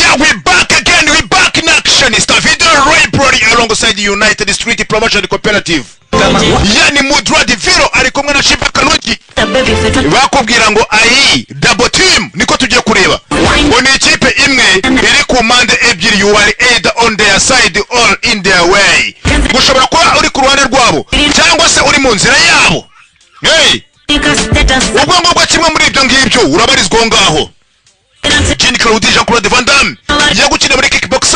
Yeah, we back again. We back in action. It's the video library alongside the United Street Promotion Cooperative. Yani mudra di viro alikumwe na Shiba Kalungi. Bakubwira ngo ayi double team niko tujye kureba. Ngo ni ikipe imwe iri ku mande ebyiri, you are either on their side or in their way. Gushobora kuba uri ku ruhande rwabo cyangwa se uri mu nzira yabo. Hey, ubwo ngo kimwe muri ibyo ngibyo urabarizwa ngaho. Jean Claude Jean-Claude Van Damme yagukina muri Kickbox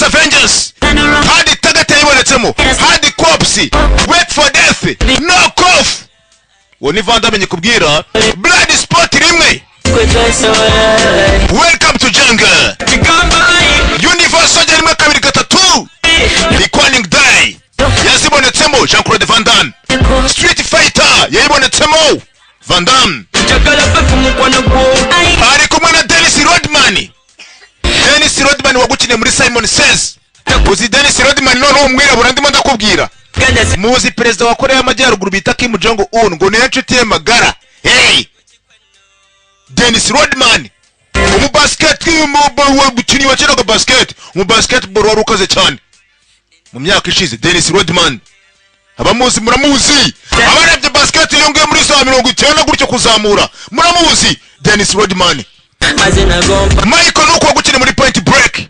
Avengers. Hadi Tagate yibonetsemo, hadi Corpse, Wait for Death, No Cough. Woni Van Damme nyikubwira Blood Sport rimwe. Welcome to Jungle. Universe rimwe kabiri gatatu. Reckoning Day yazibonetsemo Jean-Claude Van Damme. Street Fighter yibonetsemo Van Damme. Ari kumwe na Dennis Rodman wagukine muri Simon Says. Uzi Dennis Rodman none umwirabura ndimo ndakubwira. Muzi president wa Korea y'Amajyaruguru bita Kim Jong Un ngo niyo nshuti ye magara. Hey, Dennis Rodman mu basket gukini wakinaga basket mu basketball warukaze cyane mu myaka ishize. Dennis Rodman abamuzi muramuzi, abarebye basket yongeye muri 190 gutyo kuzamura muramuzi. Dennis Rodman. Michael nuko wagukine muri Point Break,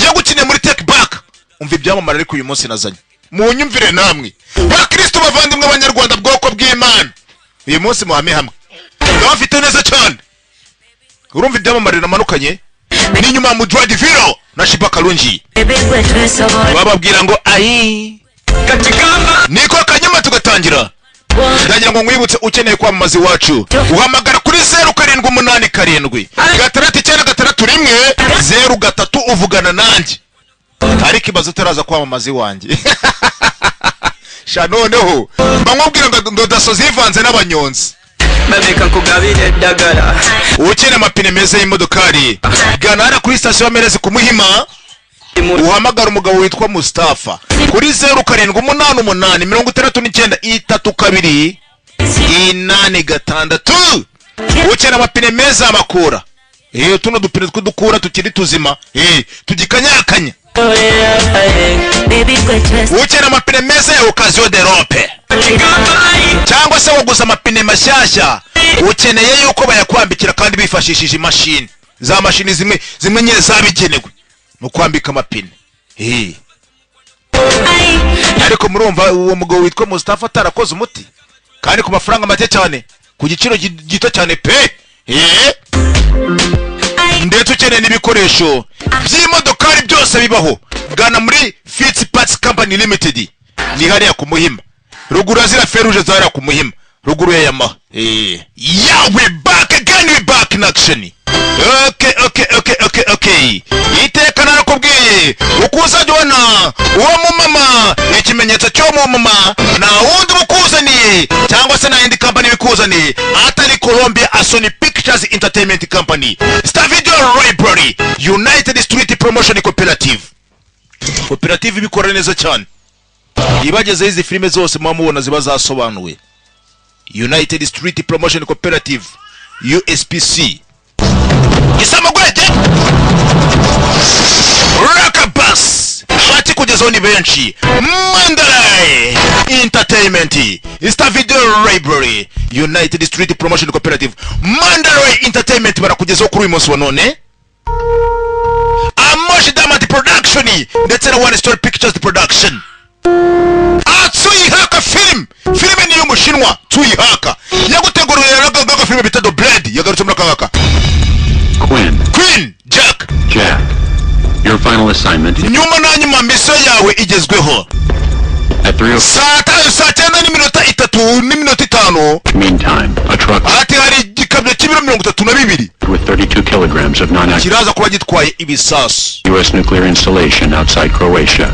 yagukine muri Take Back. Umva ibyamamara ariko uyu munsi nazanye mu nyumvire namwe bakristo bavandimwe abanyarwanda bwoko bw'Imana. Uyu munsi muhame hamwe ndabafite neza cyane. Urumva ibyamamara namanukanye ni nyuma mu Dread Viro na Shiba Kalungi. Bababwira ngo ayi niko kanyama tugatangira. Ndagira ngo mwibutse ukeneye kwamamaza iwacu uhamagara kuri 0787 696 0 uvugana nanjye. Ariko ibazo utaraza kwamamaza iwanjye sha noneho bamubwira ngo dasozi ivanze n'abanyonzi. Babeka kugabire dagara ukene amapine meza y'imodokari gana kuri station Merezi ku Muhima. Uhamagara umugabo witwa Mustafa kuri 0788 32 ukena amapine meza amakura. Tuno dupine tw'udukura tukiri tuzima tugikanyakanya. Ukena amapine meza ya Occasion d'Europe cyangwa se waguza amapine mashyashya ukeneye yuko bayakwambikira kandi bifashishije imashini za mashini zimwe nyine zabigenewe mu kwambika amapine. Ariko murumva uwo mugabo witwa Mustafa atarakoze umuti kandi ku mafaranga make cyane ku giciro gito cyane pe. Ndetse ukeneye n'ibikoresho by'imodokari byose bibaho gana muri Fitz Parts Company Limited. Ni hariya ku Muhima ruguru azira feruje zara ku Muhima ruguru ya Yamaha. Yeah, we back again, we back in action. Okay. Iteka narakubwiye ukuzajya ubona uwo mumama ikimenyetso cyo mumama na wundi mukuzaniye cyangwa se na indi company bikuzaniye atari Columbia Asoni Pictures Entertainment Company. Star Video Library United Street Promotion Cooperative bikora neza cyane. Ibageze izi filime zose mubona ziba zasobanuwe. United Street Promotion Cooperative USPC. Isamagwete Rakabas hati kugeza ni benshi. Mandalay Entertainment Star Video Library United Street Promotion Cooperative. Mandalay Entertainment barakugeza kuri uyu munsi wa none. Amoshi Diamond Production ndetse na One Story Pictures Production. Tsuyihaka filime ni y'umushinwa Tsuyihaka yagutegurira ragaga filime bita The Blade yagarutse muri kaka. Queen Jack, your final assignment. Nyuma na nyuma mission yawe igezweho. At 3:00 saa 9:05. Meantime, a truck ati hari igikabyo cy'ibiro 32 with 32 kilograms of non-active kiraza kuba gitwaye ibisasu. U.S. nuclear installation outside Croatia.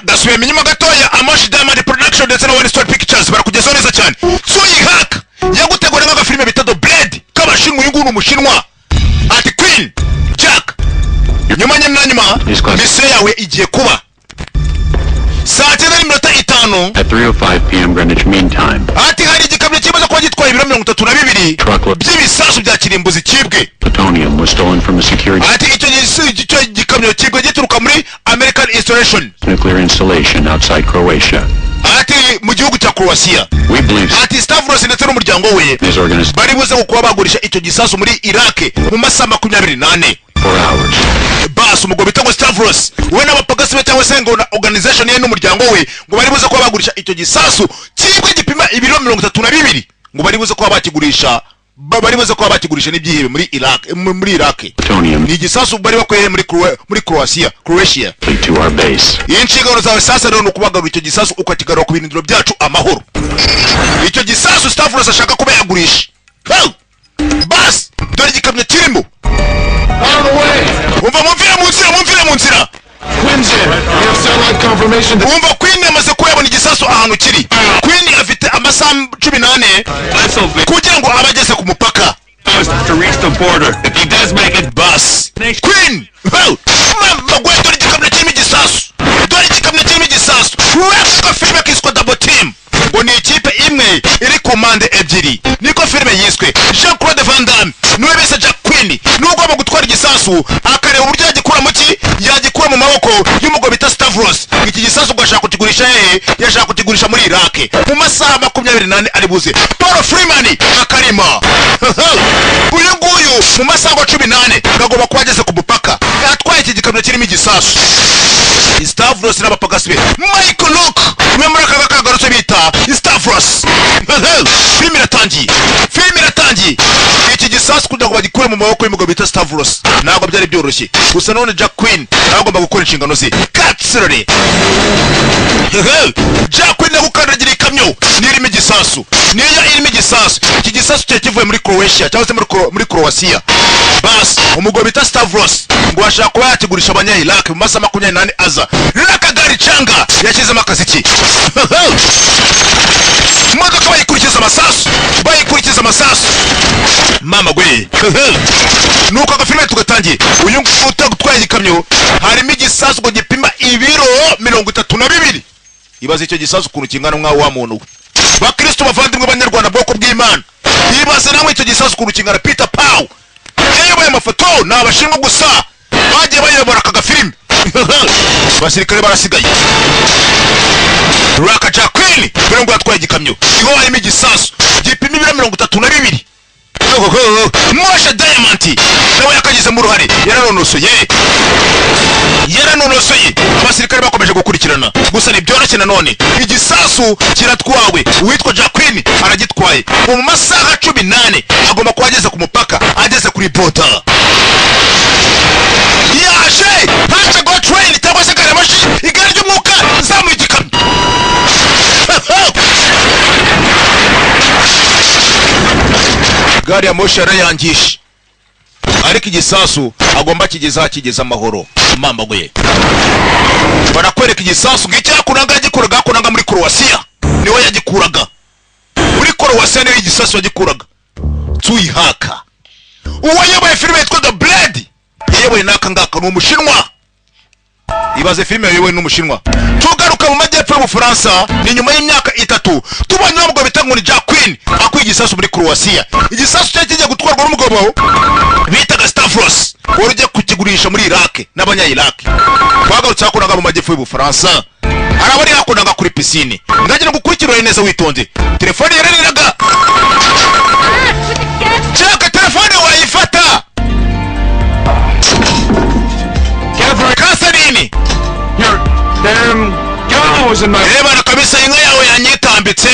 Gasuye minyuma gatoya Amoshi Diamond Production ndetse na One Story Pictures barakugeza neza cyane. Tsuyihaka yagutegura ngaga filime bita The Blade kabashinwa y'ingunu umushinwa. Ati Queen Jack nyuma nyuma mission yawe igiye kuba saa 9:05 at 3:05 p.m. Greenwich Mean Time. Ati hari igikabyo kimaze kuba gitwaye ibiro 32 by'ibisasu bya kirimbuzi kibwe. plutonium was stolen from a security ati icyo gikamyo kigwe gituruka muri American Installation nuclear installation outside Croatia. ati mu gihugu cya Croatia. We believe ati Stavros ndetse n'umuryango we this organization bari buze kuba bagurisha icyo gisasu muri Iraq mu masaha 24 for hours. bas umugabo bita Stavros we n'abapagasi be cyangwa se ngo na organization ye n'umuryango we ngo bari buze kuba bagurisha icyo gisasu kigwe gipima ibiro 32 ngo bari buze kuba bakigurisha n'ibyihibe muri Iraq Plutonium ni igisasu bari bakoreye muri Croatia to our base. inshingano zawe sasa rero no kubagarura icyo gisasu ukakigarura ku binindiro byacu amahoro. Icyo gisasu Stavros ashaka kuba yagurisha bas dore igikamyo kirimo umva mumvira mu nzira umva Queen yamaze kuyabona igisasu ahantu kiri. Queen afite amasaha 18 kugira ngo abageze ku mupaka To reach the border. If he does make it, bus Queen magwe dore igikamyo kirimo igisasu reka filime kiswa double team ngo ni ikipe imwe iri komande ebyiri niko filime yiswe Jean-Claude Van Damme niwe bise Jack Queen n'ugomba gutwara igisasu akareba uburyo yagikura mu maboko y'umugabo bita Stavros. Iki gisasu ngo ashaka kukigurisha yashaka kukigurisha muri Iraq mu masaha 24 ari buze. Paul Freeman akarima uyu nguyu mu masaha 18 agomba kuba ageze ku mupaka atwaye iki gikamyo kirimo igisasu. Stavros n'abapagasi be Michael Look memora kagarutse bita Stavros. Filime iratangiye iki gisasu kugira ngo bagikure mu maboko y'umugabo bita Stavros ntabwo byari byoroshye gusa none Jack Queen agomba gukora inshingano ze katsirore. Jack Queen nagukandagira ikamyo nirimo igisasu iki gisasu kivuye muri Croatia cyangwa se muri Croatia bas umugabo bita Stavros ngo ashaka kuba yakigurisha abanya-Iraq mu masaha 28 aza n'akagari canga yashyizemo akaziki modoka bayikurikiza amasasu mama gwe nuko agafilime tugatangiye uyu utagutwaye igikamyo harimo igisasu ngo gipima ibiro 32. ibaze icyo gisasu ukuntu kingana mwa wa muntu bakristo bavandimwe b'Abanyarwanda bwoko bw'Imana. ibaze namwe icyo gisasu ukuntu kingana Peter Paul yewe amafoto n'abashinwa gusa bagiye bayobora aka gafilime basirikare barasigaye. Raka Jack Queen dore ngo atwaye igikamyo iho harimo igisasu gipima ibiro 32. Mosha Diamond nawe yakagize mu ruhare yaranonosoye abasirikare bakomeje gukurikirana gusa ni byoroshye nanone igisasu kiratwawe uwitwa Jack Queen aragitwaye mu masaha 18 agomba kuba ageze ku mupaka ageze kuri border yaje haje go train cyangwa se garamoshi igari ry'umwuka zamuye igikamyo gari ya moshi yarayangisha ariko igisasu agomba kigeza amahoro mama gwe barakwereka igisasu ngicyakunanga yagikuraga muri Croatia niwe yagikuraga muri Croatia niwe igisasu yagikuraga tuyihaka uwo yabaye filime yitwa The Blade yewe nakangaka n'umushinwa. ibaze filime yewe n'umushinwa tugaruka mu majyepfo y'Ubufaransa ni nyuma y'imyaka 3 tubonye umugabo bitangwa ni Jack Queen akwiye igisasu muri Croatia. igisasu cyo kijya gutwarwa n'umugabo bitaga Stavros wari ujya kukigurisha muri Iraq n'abanya-Iraq. twagarutse hakunaga mu majyepfo y'Ubufaransa arabari hakunaga kuri piscine ndagira gukurikirana neza witonze telefone yarariraga chaka telefone wayifata Catherine reba na kabisa inka yawe yanyitambitse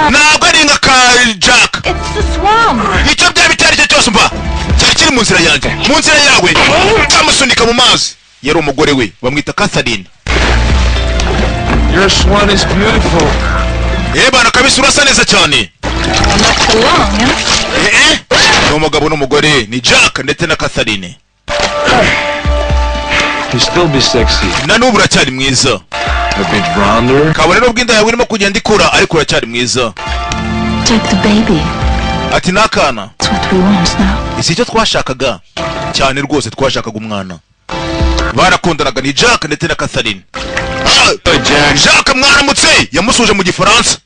ntabwo ari inka ka Jack icyo byaba icyari cyo cyose mva cyari kiri mu nzira yanjye mu nzira yawe kamusunika mu mazi yari umugore we bamwita Catherine. Your swan is beautiful. Reba na kabisa urasa neza cyane ni umugabo n'umugore ni Jack ndetse na Catherine. You still be sexy. Na n'ubu uracyari mwiza A bit rounder. kabone n'ubwo inda yawe irimo kugenda ikura ariko uracyari mwiza. Take the baby. ati nakana That's what we want now. isi cyo twashakaga cyane rwose twashakaga umwana barakundanaga ni Jack ndetse na Catherine. Jack mwaramutse yamusuje mu Gifaransa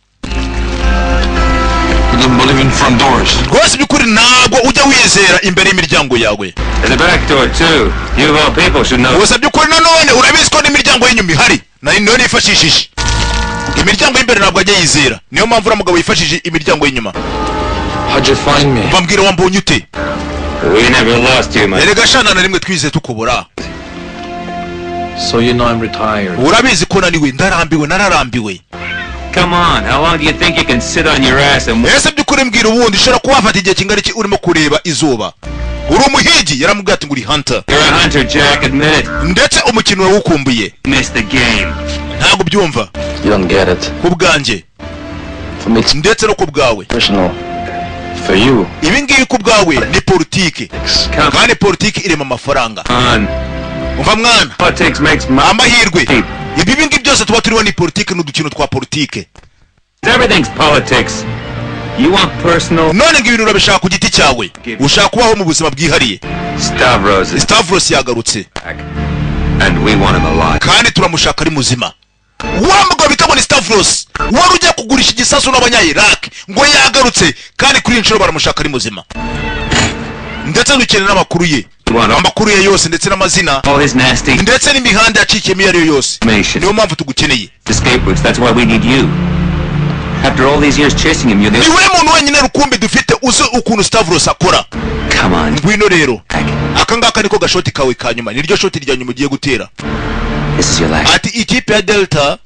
don't believe in front doors. rwose by'ukuri ntabwo ujya wizera imbere y'imiryango yawe. And the back door too. You of all people should know. gusa by'ukuri nanone urabizi ko n'imiryango y'inyuma ihari niyo nifashishije. Imiryango y'imbere ntabwo ajya yizera, niyo mpamvu uriya mugabo yifashishije imiryango y'inyuma. How'd you find me? bambwira wambonye ute? We never lost you, man. erega shana na rimwe twize tukubura. So you know I'm retired. urabizi ko naniwe, ndarambiwe, nararambiwe. Come on, how long do you think you can sit on your ass and... ese by'ukuri mbwira ubundi ushobora kuba wafata igihe kingana iki urimo kureba izuba? uri umuhigi? yaramubwiye ati ngo uri hunter. You're a hunter, Jack, admit it. ndetse umukino wawukumbuye. Missed the game. ntabwo byumva. You don't get it. ku bwanjye For me it's ndetse no ku bwawe. personal. For you. ibi ngibi ku bwawe ni politiki, Come kandi politiki irema amafaranga. on. umva mwana, Politics makes amahirwe ibi ngibi byose tuba turiho ni politiki n'udukino twa politiki. Everything's politics. You want personal? none ngo ibintu urabishaka ku giti cyawe, ushaka kubaho mu buzima bwihariye. Stavros is Stavros yagarutse back. And we want him alive. kandi turamushaka ari muzima. wa mugabo bita ngo ni Stavros wari ujya kugurisha igisasu n'abanya-Iraq ngo yagarutse, kandi kuri inshuro baramushaka ari muzima. ndetse dukeneye n'amakuru ye, amakuru ye yose ndetse n'amazina All his nasty ndetse n'imihanda yacikiyemo iyo ariyo yose. niyo mpamvu tugukeneye. escape routes. That's why we need you. After all these years chasing him, you're the... niwe muntu wenyine rukumbi dufite uzi ukuntu Stavros akora. Come on. ngwino rero, aka ngaka niko gashoti kawe ka nyuma, niryo shoti rya nyuma ugiye gutera. This is your last ati ikipe ya Delta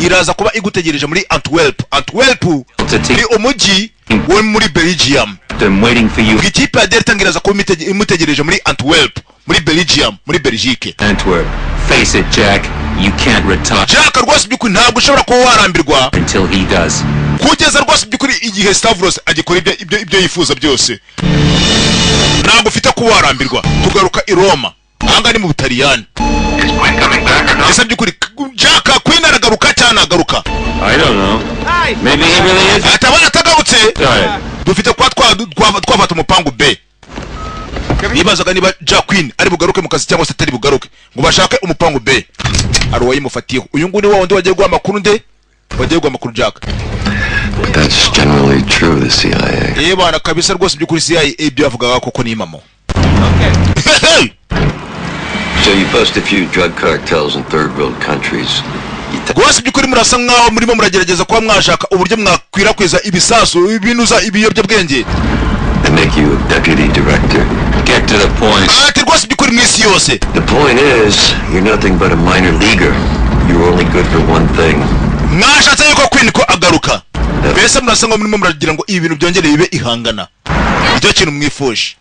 iraza kuba igutegereje muri Antwerp. Antwerp ni umujyi wo muri Belgium. I'm waiting for you. ikipe ya Delta ngiraza kuba imutegereje muri Antwerp, muri Belgium, muri Belgique. Antwerp. Face it, Jack. You can't retire Jack rwose by'ukuri ntabwo ushobora kuba warambirwa until he does. kugeza rwose by'ukuri igihe Stavros agikora ibyo yifuza byose. ntabwo ufite kuba warambirwa. tugaruka i Roma, ahanga ni mu Butaliyani. ese by'ukuri Jack Queen aragaruka cyane agaruka? I don't know. Maybe he really is. atabana atagarutse. dufite kuba twafata umupangu B. nibazaga niba Jack Queen ari bugaruke mu kazi cyangwa se atari bugaruke, ngo bashake umupangu B. ari uwayimufatiyeho. uyu nguni wa wundi wagiye guha amakuru nde? wagiye guha amakuru Jack. That's generally true, the CIA. bana kabisa rwose by'ukuri CIA ibyo yavugaga koko ni impamo. So you bust a few drug cartels in third world countries. rwose by'ukuri murasa nkaho murimo muragerageza kuba mwashaka uburyo mwakwirakwiza ibisasu ibinuza ibiyobyabwenge. They make you a deputy director. Get to the point. ati rwose by'ukuri mu isi yose. The point is, you're nothing but a minor leaguer. You're only good for one thing. mwashatse yuko Queen ko agaruka. mbese murasa nkaho murimo muragira ngo ibi bintu byongere bibe ihangana. icyo kintu mwifuje.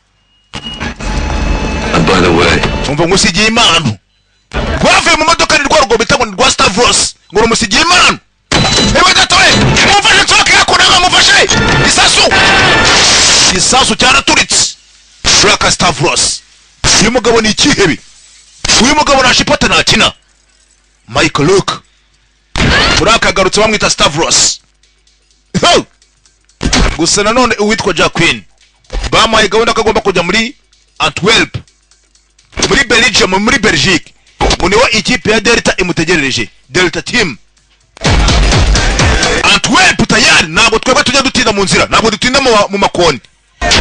And by the way, umva ngusigiye impano. rwavuye mu modoka ni rwo bita ngo ni rwa Stavros ngo rumusigiye impano. gateye mumfashe nsohoke yakunaga mufashe. isasu cyaraturitse. shaka Stavros. uyu mugabo ni ikihebe. uyu mugabo nashipota ntakina. Michael Luke urakagarutse bamwita Stavros. gusa nanone uwitwa Jack Queen bamuhaye gahunda ko agomba kujya muri Antwerp, muri Belgium, muri Belgique. niho ikipe ya Delta imutegerereje. Delta team Antwerp tayari. ntabwo twebwe tujya dutinda mu nzira, ntabwo dutinda mu makoni.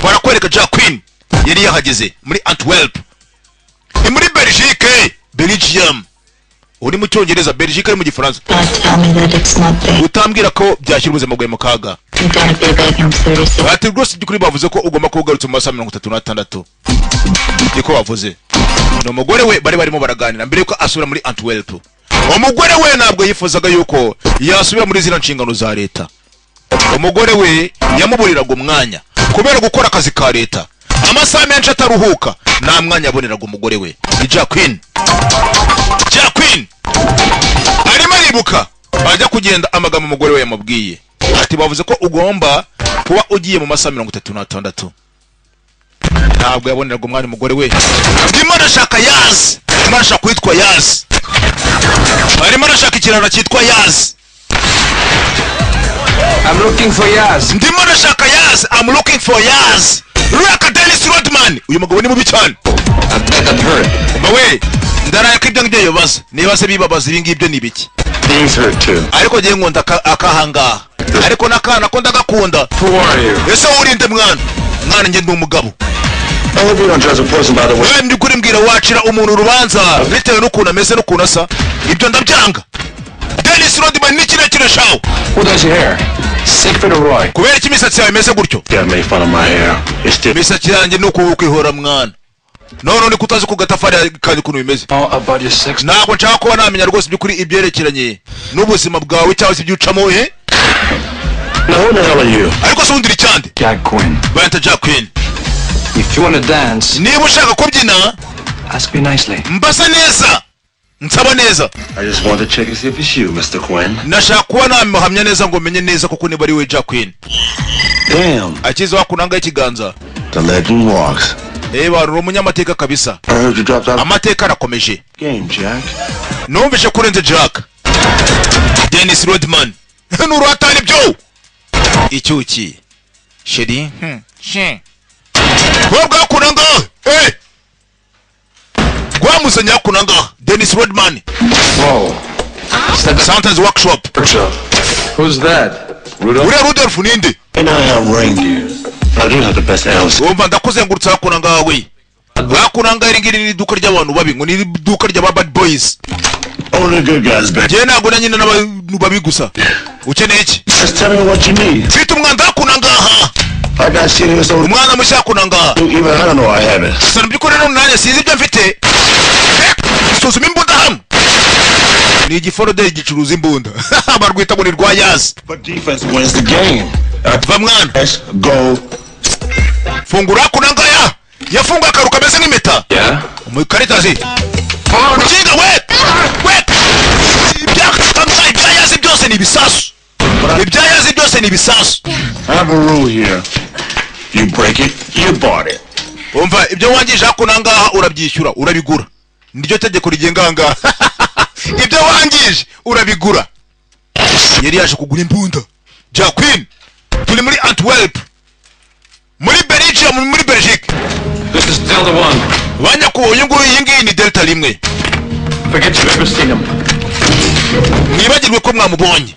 barakwereka Jack Queen yari yahageze muri Antwerp, ni muri Belgique. Belgium uri mu cyongereza, Belgique ari mu gifaransa. Tell me that it's not there. utambwira ko byashyira ubuzima bwawe mu kaga. You're gonna be back in 36. ati rwose by'ukuri bavuze ko ugomba kuba ugarutse mu masaha 36. niko bavuze. ni umugore we bari barimo baraganira mbere yuko asubira muri Antwerp. umugore we ntabwo yifuzaga yuko yasubira muri zina nshingano za leta. umugore we yamuburiraga umwanya kubera gukora akazi ka leta amasaha menshi ataruhuka. nta mwanya aboneraga umugore we. ni Jack Queen. Jack Queen arimo aribuka ajya kugenda amagambo umugore we yamubwiye. ati bavuze ko ugomba kuba ugiye mu masaha 36. ntabwo yaboneraga umwanya umugore we. ndimo arashaka Yaz, ndimo arashaka kwitwa Yaz, arimo arashaka ikiraro cyitwa Yaz. I'm looking for Yaz. ndimo arashaka Yaz. I'm looking for Yaz. Raka Dennis Rodman. uyu mugabo ni mubi cyane. I've heard. mawe ndaraye ko ibyo ngibyo yobaza niba se bibabaza ibi ngibyo ni biki. He's hurt too. ariko ngiye nkunda akahanga ariko nakana ko ndagakunda. Who are you? Ese urinde mwana nge ndi umugabo. I hope you don't judge a person by the way. Wewe ndikuri mbwira wacira umuntu urubanza bitewe n'ukuntu ameze n'ukuntu asa. Ibyo ndabyanga. Dennis Rodman ni kirekire shawo. Who does your hair? Siegfried or Roy? Kubera iki imisatsi yawe imeze gutyo? Yeah, made fun of my hair. It's still. Imisatsi yanjye ni ukwihora mwana. None kutazi ku gatafari kandi kuntu bimeze. About your sex. Ntabwo nshaka kuba namenya rwose by'ukuri ibyerekeranye n'ubuzima bwawe cyangwa se ibyucamo Now who the hell are you? ariko se undiri cyande. Jack Quinn. Bayanta Jack Quinn. If you want to dance, niba ushaka kubyina ask me nicely. mbasa neza nsaba neza. I just want to check and see if it's you, Mr. Quinn. Nashaka kuba namuhamya neza ngo menye neza koko niba ari we Jack Quinn. Damn. Akiza wakunanga ikiganza. The legend walks. Wari umunyamateka kabisa. I heard you dropped out. Amateka arakomeje. Game, Jack. Numvise kurenze Jack. Dennis Rodman. Nuruhatani byo. Icyuki. Sheri. Wabwa kunanga. Gwamuzanya kunanga. Dennis Rodman. Whoa. Santa's workshop. Who's that? Rudolph ninde? And I have reindeers. I do have the best elves. Umva ndakuzengurutsa kunanga we. Kunanga iringiri ni duka ry'abantu babi ngo ni duka ry'aba bad boys. Only the good guys back. Je ntabwo nanyine n'abantu babi gusa. Ukeneye iki? Just tell me what you need. Mfite umwanda kunanga aha. I got shit here so Umwana mushya kunanga. even I don't know I have it. Sana mbikore no nanye sizi ibyo mfite. Suzuma imbunda hamwe. Ni igiforode gicuruza imbunda. Barwita ngo ni rwayazi. But defense wins the game. Va mwana. Let's go. Fungura kunanga ya. Yafunga akaruka meze nk'impeta. Yeah. Umukaritazi. Mukinga we. Ibyayazi byose ni ibisasu. Ibyayazi byose ni ibisasu. I have a rule here. You break it, you bought it. Umva ibyo wangije kunanga urabyishyura urabigura. Niryo tegeko rigenganga. Ibyo wangije urabigura. Yari yaje kugura imbunda. Jack Quinn. Turi muri Antwerp. Muri Belgium muri Belgique. This is Delta 1. Banya ko uyu nguyu yingiye ni Delta rimwe. Forget you've ever seen him. Mwibagirwe ko mwamubonye.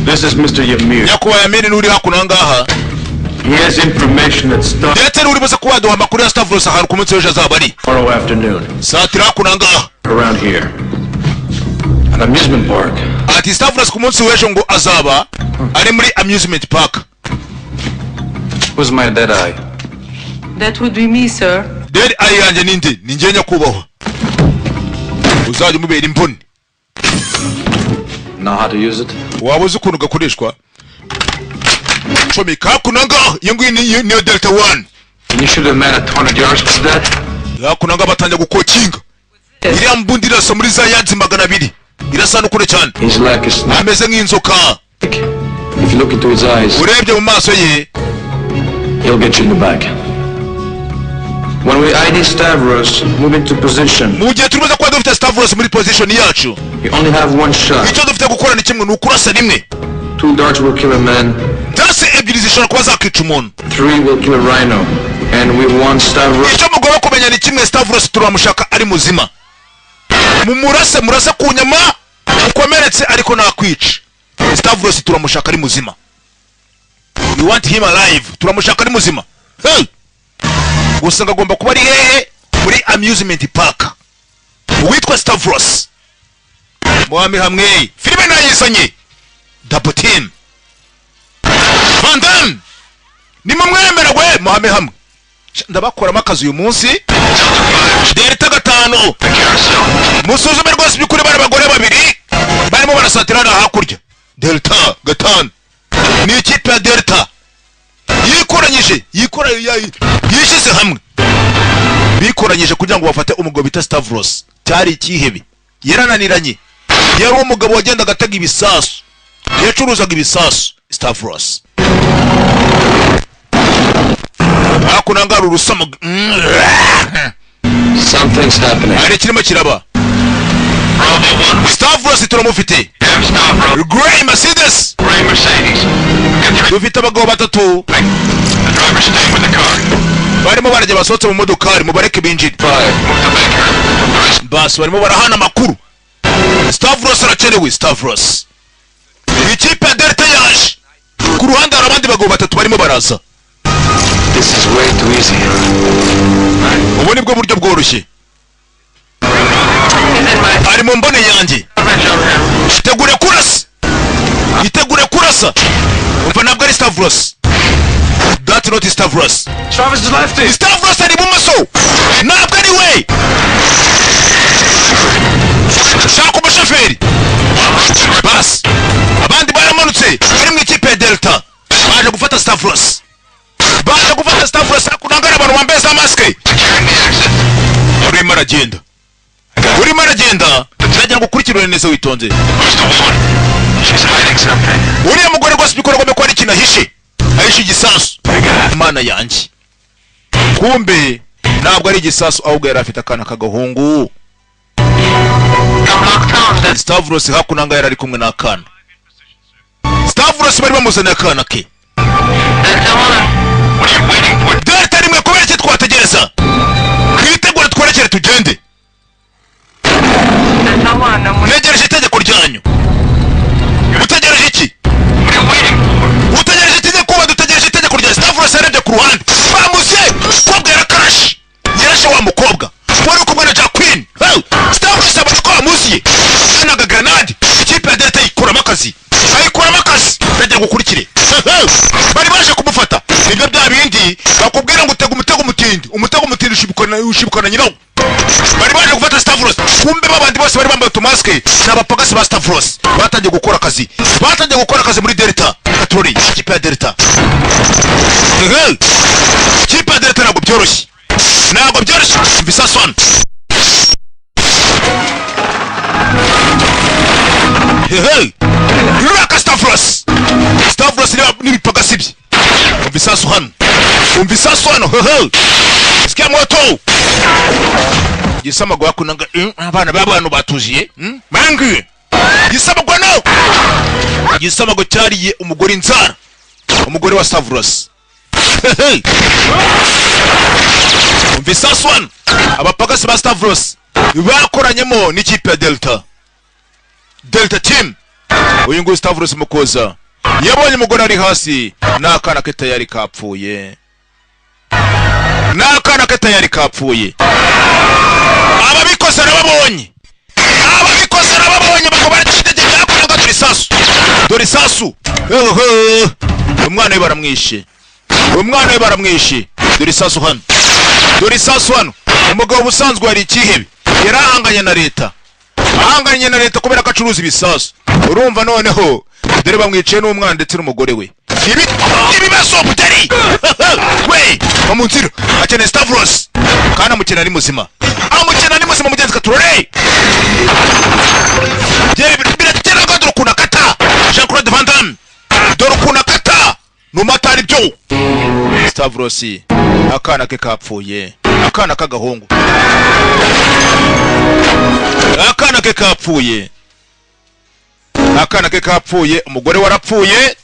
This is Mr. Yamir. Yakuba Yamir nuri hakunanga aha. He has information that starts Ndetse nuri bose kuba duha makuru ya Stavros ahantu ku munsi w'ejo azabari. tomorrow afternoon. Satira hakunanga aha. Around here. An amusement park. Ati Stavros ku munsi w'ejo ngo azaba ari muri amusement park. Who's my dead eye? That would be me, sir. Dead eye yanjye ninde? Ni njye nyakubahwa. Uzajya umubera imboni. Know how to use it? Wabuze ukuntu gakoreshwa. Chomika kunanga yenguye ni Delta 1. Can you shoot a man at 200 yards with that? Yakunanga batanya gukokinga. Iriya mbundi irasa muri za yards 200. Irasa n'ukure cyane. He's like a snake. Ameze nk'inzoka. If you look into his eyes, Urebye mu maso ye. he'll get you in the back. When we ID Stavros, move into position. Mu gihe turimo kuba dufite Stavros muri position yacu. You only have one shot. Icyo dufite gukora ni kimwe n'ukurasa rimwe. 2 darts will kill a man. Dase ebyiri zishobora kuba zakica umuntu. 3 will kill a rhino. And we want Stavros. Icyo mugomba kumenya ni kimwe Stavros turamushaka ari muzima. Murase ku nyama ukomeretse ariko nakwica. Stavros turamushaka ari muzima. We want him alive. Turamushaka ari muzima. Hey! Gusa ngagomba kuba ari hehe muri amusement park. Witwa Stavros. Mwami hamwe. Filime nayisanye. Double team. Van Damme. Nimumwemera gwe muhame hamwe. Ndabakoramo akazi uyu munsi. Delta 5. Musuzume rwose byukuri bari abagore babiri. Barimo barasatirana hakurya. Delta 5. Ni ikipe ya Delta. Yishyize hamwe. Bikoranyije kugira ngo bafate umugabo bita Stavros. Cyari ikihebe. Yarananiranye. Yari umugabo wagenda agatega ibisasu. Yacuruzaga ibisasu. Stavros. Hakunanga urusamo. Something's happening. Ari kirimo kiraba. Stavros turamufite. Grey Mercedes. Gray Mercedes. Dufite abagabo batatu. The driver's staying with the car. Barimo barajya basohotse mu modokari mubareke binjire. Fire. Move the back here. Basi barimo barahana amakuru. Stavros arakenewe. Stavros ikipe ya Delta yaje ku ruhande hari abandi bagabo batatu barimo baraza. This is way too easy. Ubu nibwo buryo bworoshye. Ari mu mbone yanjye. Itegure kurasa. Itegure kurasa. Umva ntabwo ari Stavros. That's not Stavros. Travis is lefty. Stavros ari bumoso. Ntabwo ari we. Shaka umushoferi. Bas. Abandi baramanutse. Bari mu ikipe ya Delta. Baje gufata Stavros. Baje gufata Stavros kunangara abantu bambaye za maske. Urimo aragenda. Urimo aragenda. Ndagira ngo ukurikirane neza witonze. Uriya mugore rwose bikorwa ko ari ikintu ahishe. Ahishe igisasu. Imana yanjye. Kumbe ntabwo ari igisasu ahubwo yari afite akana kagahungu. Stavros hakunanga yari ari kumwe n'akana. Stavros bari bamuzana akana ke. Delta rimwe kubera iki twategereza? Twitegure twerekere tugende. Negereje itegeko ryanyu. Utegereje iki? Utegereje itegeko kuba dutegereje itegeko rya Stavros yarebye ku ruhande. Bamuze kobwa yarakashi. Yarashe wa mukobwa. Wari kumwe na Jacqueline. Stavros abashwa amuziye. Anaga grenade. Ikipe ya Delta ikuramo akazi. Ayikuramo akazi. Ndagira gukurikire. Bari baje kumufata. Nibyo bya bindi bakubwira ngo utega umutego mutindi. Umutego mutindi ushibukana nyirawo. Bari baje gufata Stavros. Kumbe babandi bose bari bambaye utumaske n'abapagasi ba Stavros. Batangiye gukora akazi. Batangiye gukora akazi muri Delta. Katori, ikipe ya Delta. Ikipe ya Delta ntabwo byoroshye. Ntabwo byoroshye. Bisaswan. Raka Stavros. Stavros n'ibipagasi bye. Umvisasu hano. Umvisasu hano. Sikia moto. Gisama gwa kunanga abana b'abantu batuziye. Mangi. Gisama gwa no. Gisama go cyariye umugore inzara. Umugore wa Stavros. Umvisasu hano. Abapagasi ba Stavros bakoranyemo n'ikipe ya Delta. Delta team. Uyu ngo Stavros mukoza. Yabonye umugore ari hasi. N'akana ke tayari kapfuye. N'akana ke tayari kapfuye. Ababikoze arababonye. Ababikoze arababonye bako barakidege yakonaga dorisasu. Dorisasu. Umwana we baramwishe. Umwana we baramwishe. Dorisasu hano. Dorisasu hano. Umugabo busanzwe ari ikihebe. Yarahanganye na leta. Ahanganye na leta kubera ko acuruza ibisasu. Urumva noneho dore bamwiciye n'umwana ndetse n'umugore we. Ibibazo butari. We, bamunzira. Akene Stavros. Kana mukena ari muzima. Amukena ari muzima mugenzi katurore. Biratera ngo dore kuna kata. Jean-Claude Van Damme. Dore kuna kata. Numatari byo. Stavros akana ke kapfuye. Akana kagahungu. Akana ke kapfuye. Akana ke kapfuye. Umugore warapfuye.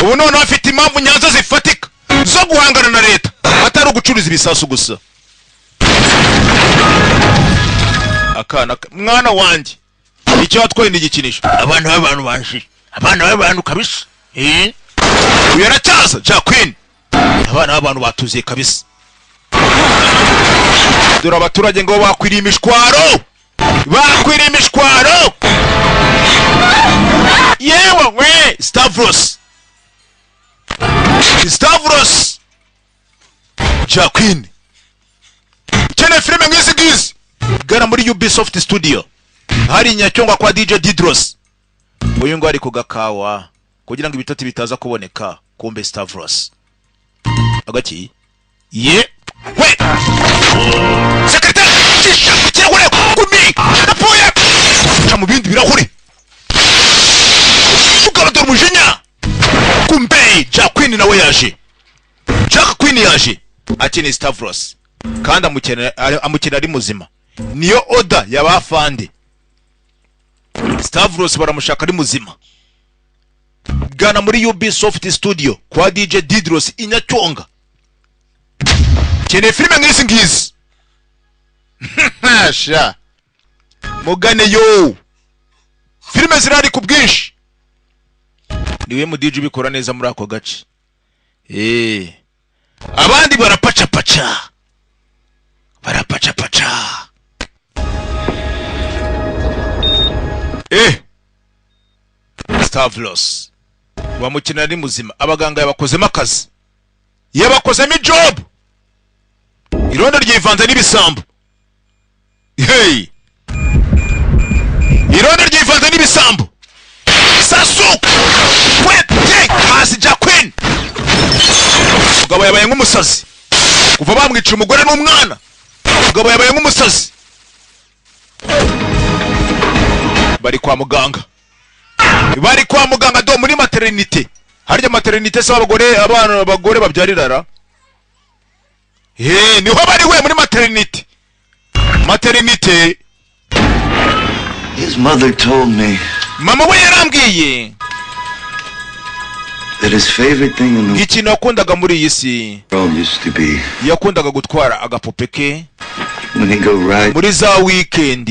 Ubu none afite impamvu nyanza zifatika zo guhangana na leta atari ugucuruza ibisasu gusa. Akana mwana wanjye icyo watwaye n'igikinisho. Abantu b'abantu baje. Abana b'abantu kabisa. Uyu aracyaza Jacqueline. Abana b'abantu batuziye kabisa. Dore abaturage ngo bakwiriye imishwaro. Bakwiriye imishwaro. Yewe we Stavros. Stavros. Jacqueline. Chene filime nk'izi gana muri Ubisoft studio. Hari nyacyonga kwa DJ Didros. Uyu ngo ari kugakawa kugira ngo ibitoti bitaza kuboneka. Kumbe Stavros. Agaki. Ye. We. Secretary. Kiragure kumi. Napoya. Chamu bindi birahuri. Ugarador mujenya. Kumbe Jacqueline nawe yaje. Jacqueline yaje. Akini Stavros. Kandi amukena ari muzima. Niyo order y'abafande. Stavros baramushaka ari muzima. Gana muri Ubisoft studio kwa DJ Didros inyacyonga. Kene filime nk'izi. Sha. Mugane yo. filime zirari ku bwinshi. Niwe mu DJ ubikora neza muri ako gace. Abandi barapaca paca. Stavros wamukina ari muzima, abaganga yabakozemo akazi, yabakozemo job. Irondo ryivanze n'ibisambo. Irondo ryivanze n'ibisambo. Sasuke kwete hasi Jacqueline. Mugabo yabaye nk'umusazi kuva bamwica umugore n'umwana. Mugabo yabaye nk'umusazi. Bari kwa muganga do muri maternité. Harya maternité se abagore abana abagore babyarirara. Niho bari we muri maternité. His mother told me. Mama we yarambwiye That his favorite thing in the ikintu yakundaga muri iyi si world used to be yakundaga gutwara agapupe ke when he go ride. muri za weekend.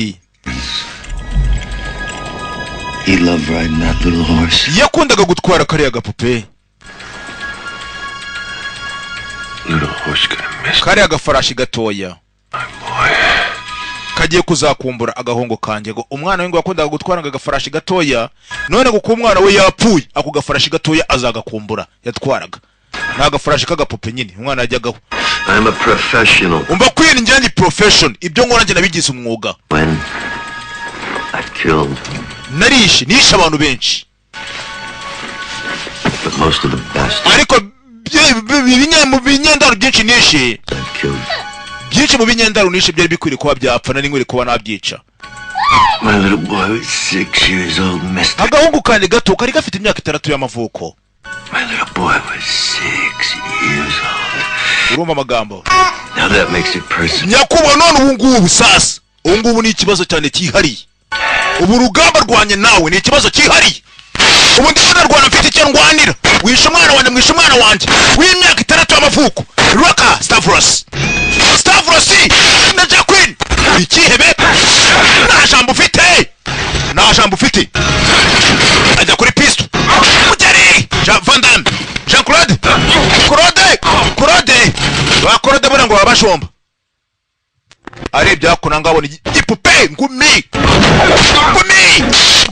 He loved riding that little horse. Yakundaga gutwara kariya gapupe. Little horse gonna miss Kariya gafarashi gatoya. my boy. Kagiye kuzakumbura agahongo kanje ngo umwana wengo yakundaga gutwara agafarashi gatoya, none guko umwana we yapfuye ako gafarashi gatoya azagakumbura yatwaraga. Nta gafarashi kagapupe nyine umwana yajyagaho. I'm a professional. Umva kwini njye profession, ibyo nkora njye nabigize umwuga. When I've killed Nishe abantu benshi. but most of the best Ariko binyendaro byinshi nishe. I've killed. Byinshi mu binyendaro nishe byari bikwiriye kuba byapfa nari nkwiye kuba nabyica. My little boy was 6 years old, mister. Agahungu kanje gato kari gafite imyaka 6 y'amavuko. My little boy was 6 years old. Urumva amagambo. Now that makes it personal. Nyakubo none ubungubu sasa. Ubungubu ni ikibazo cyane cyihariye. Ubu rugamba rwanye nawe ni ikibazo cyihariye. Ubu ndabona rwana mfite icyo ndwanira. Wishe umwana wanjye mwishe umwana wanjye. W'imyaka 6 y'amavuko. Roka Stavros na Jacqueline. Ikihebe. Nta jambo ufite. Ajya kuri piste. Mugeri. Van Damme. Jean-Claude. Claude bora ngo babashomba. Ari byakuna ngabona ipupe ngumi.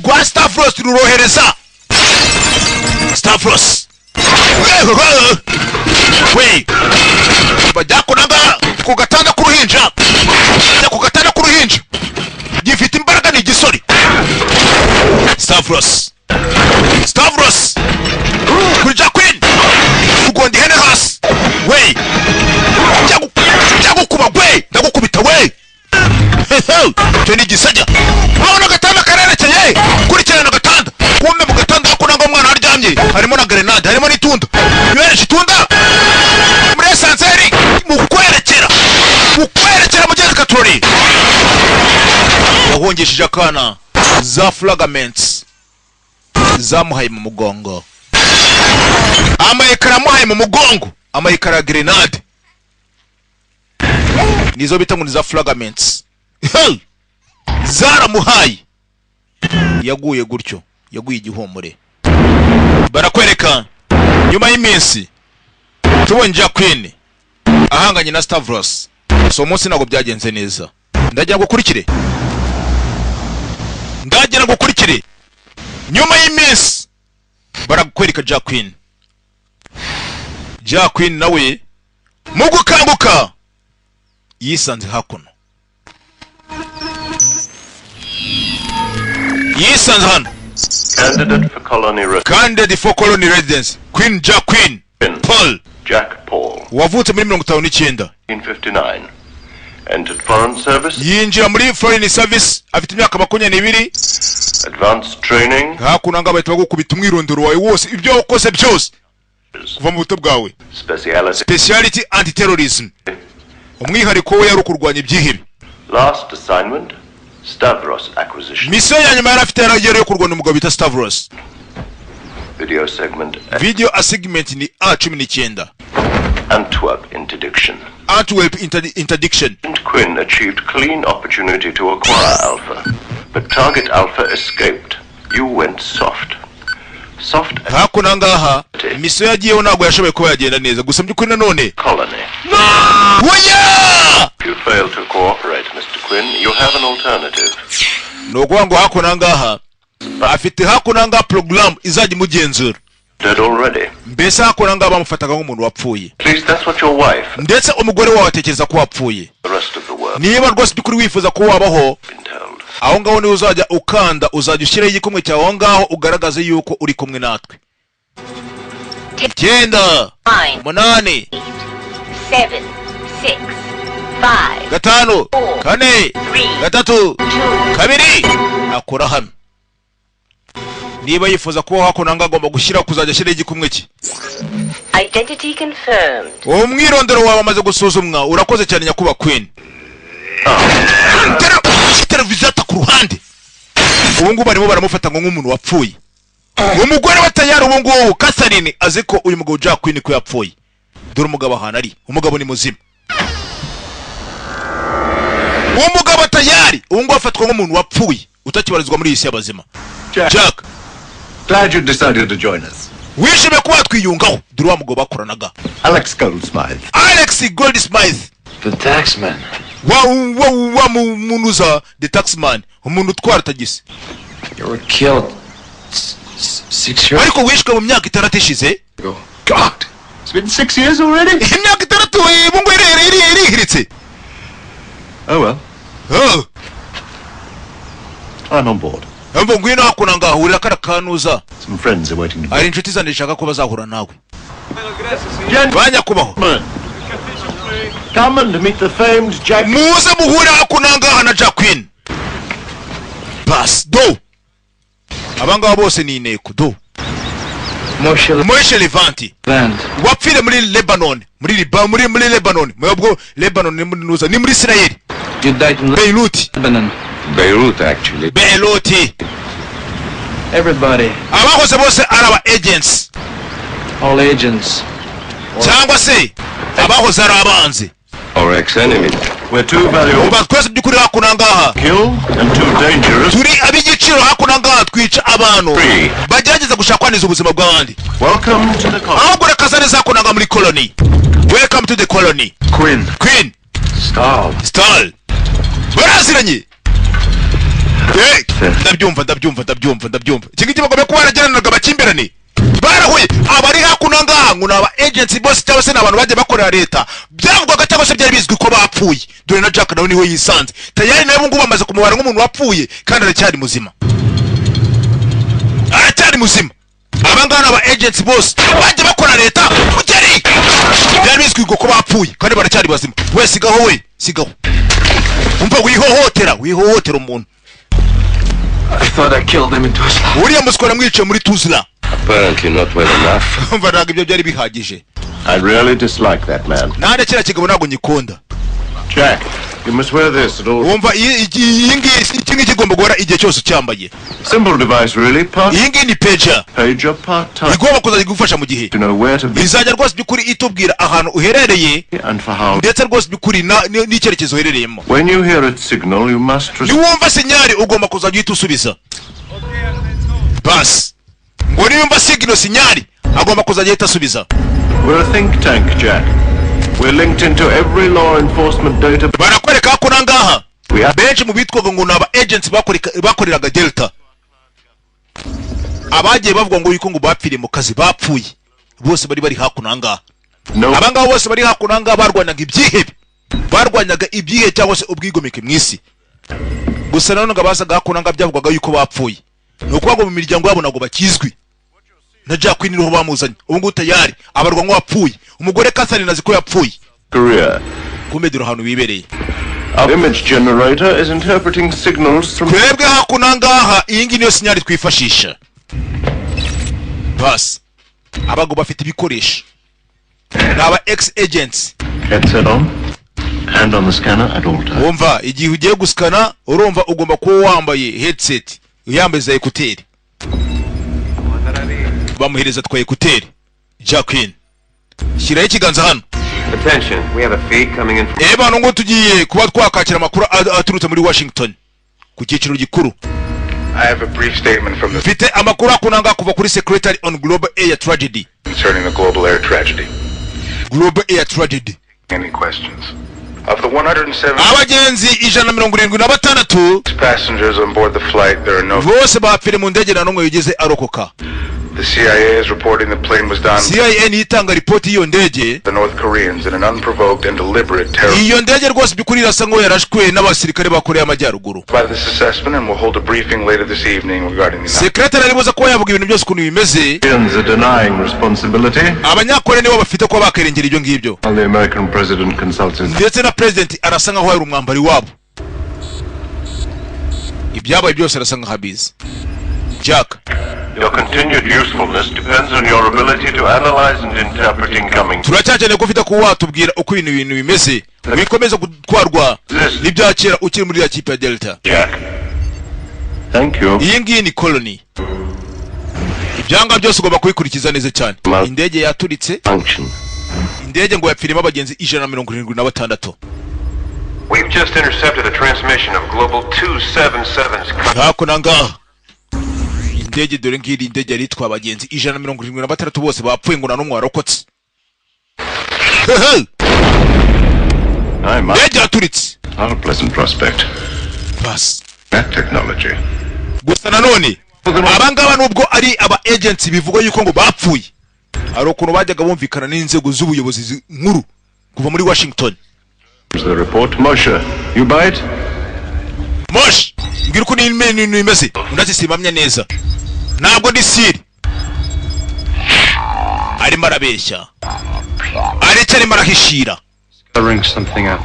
Gwa Stavros rurohereza. Stavros. We. Bajya kunanga ku gatanda k'uruhinja. Gifite imbaraga ni gisori. Stavros. Kuri Jacqueline. Ugondi hene hasi. We. Jagukuba we. Ndagukubita we. Teni gisajya. Abona gatanda karerekeye. Kurikirana gatanda. Kumbe mu gatanda kunanga umwana aryamye. Harimo na grenade, harimo n'itunda. Yereje itunda. Muri sanseri mukwerekera mu gihe katori. Wahongeshije akana za fragments zamuhaye mu mugongo. Amayekara muhaye mu mugongo. Amayekara grenade. Nizo bita ngo za fragments. Zaramuhaye. Yaguye gutyo. Yaguye igihomore. Barakwereka nyuma y'iminsi tubonye Jacqueline ahanganye na Stavros. So munsi nago byagenze neza. Ndagira ngo kurikire. Nyuma y'iminsi barakwereka Jacqueline nawe mu gukanguka yisanze hakuno. Hano. Candidate for colony residence. Queen Jacqueline Paul. Jack Paul. Wavutse muri 59. 1959. Entered foreign service. Yinjira muri foreign service afite imyaka 22. Advanced training. Hakuna ngaba bahita bagukubita umwirondoro wawe wose ibyo wakoze byose kuva mu buto bwawe. Speciality anti-terrorism. Umwihariko we yari kurwanya ibyihebe. Last assignment, Stavros acquisition. Mission ya nyuma yarafite yaragera yo kurwana umugabo bita Stavros. Video segment ni A19. Antwerp interdiction. Interdiction. Quinn achieved clean opportunity to acquire Alpha, but target Alpha escaped. You went soft. Soft hakuno ngaha misiyo yagiyeho ntabwo yashoboye kuba yagenda neza gusa by'ukuri nanone colony. oya If you fail to cooperate, Mr. Quinn, you have an alternative. nukuvuga ngo hakuno ngaha afite hakuno ngaha program izajya imugenzura Dead already. mbese hakuno ngaha bamufataga nk'umuntu wapfuye At least that's what your wife and ndetse umugore wawe atekereza ko wapfuye the rest of the world niba rwose by'ukuri wifuza ko wabaho been told. aho ngaho niho uzajya ukanda uzajya ushyiraho igikumwe cyawe aho ngaho ugaragaze yuko uri kumwe natwe 9 8 7 6 5 5 4 3 2 akora hano niba yifuza kuba hakuno ngaha agomba gushyira kuzajya ashyiraho igikumwe cye Identity confirmed. umwirondoro wawe amaze gusuzumwa urakoze cyane nyakuba Queen televiziyo ata ku ruhande ubu ngubu barimo baramufata ngo nk'umuntu wapfuye umugore wa tayari ubu ngubu Catherine azi ko uyu mugabo Jack Queen ko yapfuye dore umugabo ahantu ari umugabo ni muzima umugabo tayari ubu ngubu afatwa nk'umuntu wapfuye utakibarizwa muri iyi si y'abazima Jack Glad you decided to join us. wishimiye kuba twiyungaho dore wa mugabo bakoranaga Alex Goldsmith. Alex Goldsmith The taxman. wa munuza the taxman umuntu utwara tagisi You were killed 6 years ariko wishwe mu myaka 6 ishize ago. God, it's been 6 years already? imyaka 6 ibungu irihiritse Oh well, oh I'm on board. ambo ngwino hakuno ngaha urira kara kanuza Some friends are waiting to ari inshuti zanishaka ko bazahura nawe Gentlemen, banya kubaho come and meet the famed Jack. muze muhure hakuno ngaha na Jack Queen bas do abangaba bose ni inteko do Moshe Levanti Band. wapfire muri Lebanon muri Lebanon mwebwo Lebanon ni muri nuza ni muri Israel You died in Beirut Lebanon. Beirut, actually. Beirut Everybody, abahoze bose ari aba agents all agents. cyangwa se abahoze ari abanzi Or ex-enemy. We're too valuable uba twese by'ukuri hakuno ngaha to kill and too dangerous. turi ab'igiciro hakuno ngaha twica abantu Free. bagerageza gushakaniza ubuzima bw'abandi Welcome to the colony. ahubwo reka neza hakuno ngaha muri colony welcome to the colony Queen Stall baraziranye ndabyumva iki ngiki bagomba kuba barajyananaga amakimbirane barahuye abari hakuno ngaha ngo ni aba agency bose cyangwa se ni abantu bagiye bakorera leta byavugwaga cyangwa se byari bizwi ko bapfuye dore na Jack nawe niho yisanze tayari nawe ngubu bamaze kumubara nk'umuntu wapfuye kandi aracyari muzima aba ngaba ni aba agency bose bagiye bakora leta mugeri byari bizwi ko bapfuye kandi baracyari bazima we sigaho umva wihohotera umuntu I thought I killed him in Tuzla. uriya muswa mwicaye muri Tuzla Apparently not well enough. umva ntabwo ibyo byari bihagije I really dislike that man. nanjye kiriya kigabo ntabwo nyikunda Jack, you must wear this at all. wumva iki ngiki kigomba guhora igihe cyose ucyambaye Simple device, really. iyi ngiyi ni pager Pager part-time. igomba kuzajya igufasha mu gihe To know where to be izajya rwose by'ukuri itubwira ahantu uherereye and for how. ndetse rwose by'ukuri n'icyerekezo uherereyemo When you hear its signal, you must niwumva sinyari ugomba kuzajya uhita usubiza basi ngo niwumva sinyari agomba kuzajya ahita asubiza We're a think tank, Jack. We're linked into every law enforcement data. barakwereka hakuno ngaha We have benshi mu bitwaga ngo ni aba agents bakoreraga Delta abagiye bavuga ngo yuko ngo bapfiriye mu kazi bapfuye bose bari hakuno ngaha no. abangaba bose bari hakuno ngaha barwanyaga ibyihe cyangwa se ubwigomeke mu isi gusa nanone ngo abasaga hakuno ngaha byavugwaga yuko bapfuye ni ukuvuga ngo mu miryango yabo ntabwo bakizwi na Jack Queen niho bamuzanye ubu ngubu tayari abarwa nk'uwapfuye umugore Catherine azi ko yapfuye Career. kumedura ahantu bibereye Our image generator is interpreting signals from. twebwe hakuno ngaha iyi ngiyi niyo sinyari twifashisha basi abago bafite ibikoresho ni aba ex agents Headset on. Hand on the scanner at all times. wumva igihe ugiye guskana urumva ugomba kuba wambaye headset uyambaye za ekuteri bamuhereza twa ekuteri Jack Queen shyiraho ikiganza hano Attention, we have a feed coming in from... hano ngo tugiye kuba twakakira amakuru aturutse muri Washington ku cyiciro gikuru I have a brief statement from the mfite amakuru akunanga kuva kuri secretary on global air tragedy. Concerning the global air tragedy. Global air tragedy. Any questions? Of the 107 abagenzi 176 passengers on board the flight, there are no bose bapfire mu ndege na numwe yigeze arokoka. The CIA is reporting the plane was done. CIA itanga ripoti iyo ndege. The North Koreans in an unprovoked and deliberate terror. Iyo ndege rwose byukuri irasa ngo yarashwe n'abasirikare ba Korea y'Amajyaruguru. By this assessment, and we'll hold a briefing later this evening regarding the Secretary aribuza ko yavuga ibintu byose kuntu bimeze. Koreans are denying responsibility. Abanyakore nibo bafite ko bakerengera ibyo ngibyo. The American president consulted. Ndetse na president arasa nkaho ari umwambari wabo. Ibyabaye byose arasa nkahabizi. Jack. Your continued usefulness depends on your ability to analyze and interpret incoming. Turacyacane ko ufite ko watubwira uko ibintu bimeze. Wikomeza gutwarwa n'ibyakera ukiri muri ya kipe ya Delta. Jack. Thank you. Iyi ngiyi ni colony. Ibyanga byose ugomba kubikurikiza neza cyane. Indege yaturitse. Indege ngo yapfirimo abagenzi 176. We've just intercepted a transmission of Global 277's. Hakunanga. Indege dore ngiri indege yaritwa abagenzi 176 bose bapfuye ngo nanumwe warokotse. Ndege yaturitse. Not a pleasant prospect. Bas. That technology. Gusa nanone abangaba nubwo ari aba agents bivuga yuko ngo bapfuye. Ari ukuntu bajyaga bumvikana n'inzego z'ubuyobozi nkuru kuva muri Washington. The report, Moshe. You buy it? Moshe, ngira uko n'imenu imeze. Ndazisimamya neza. Ntabwo ndi siri. Ari marabeshya. Ari cyane marahishira. Ring something up.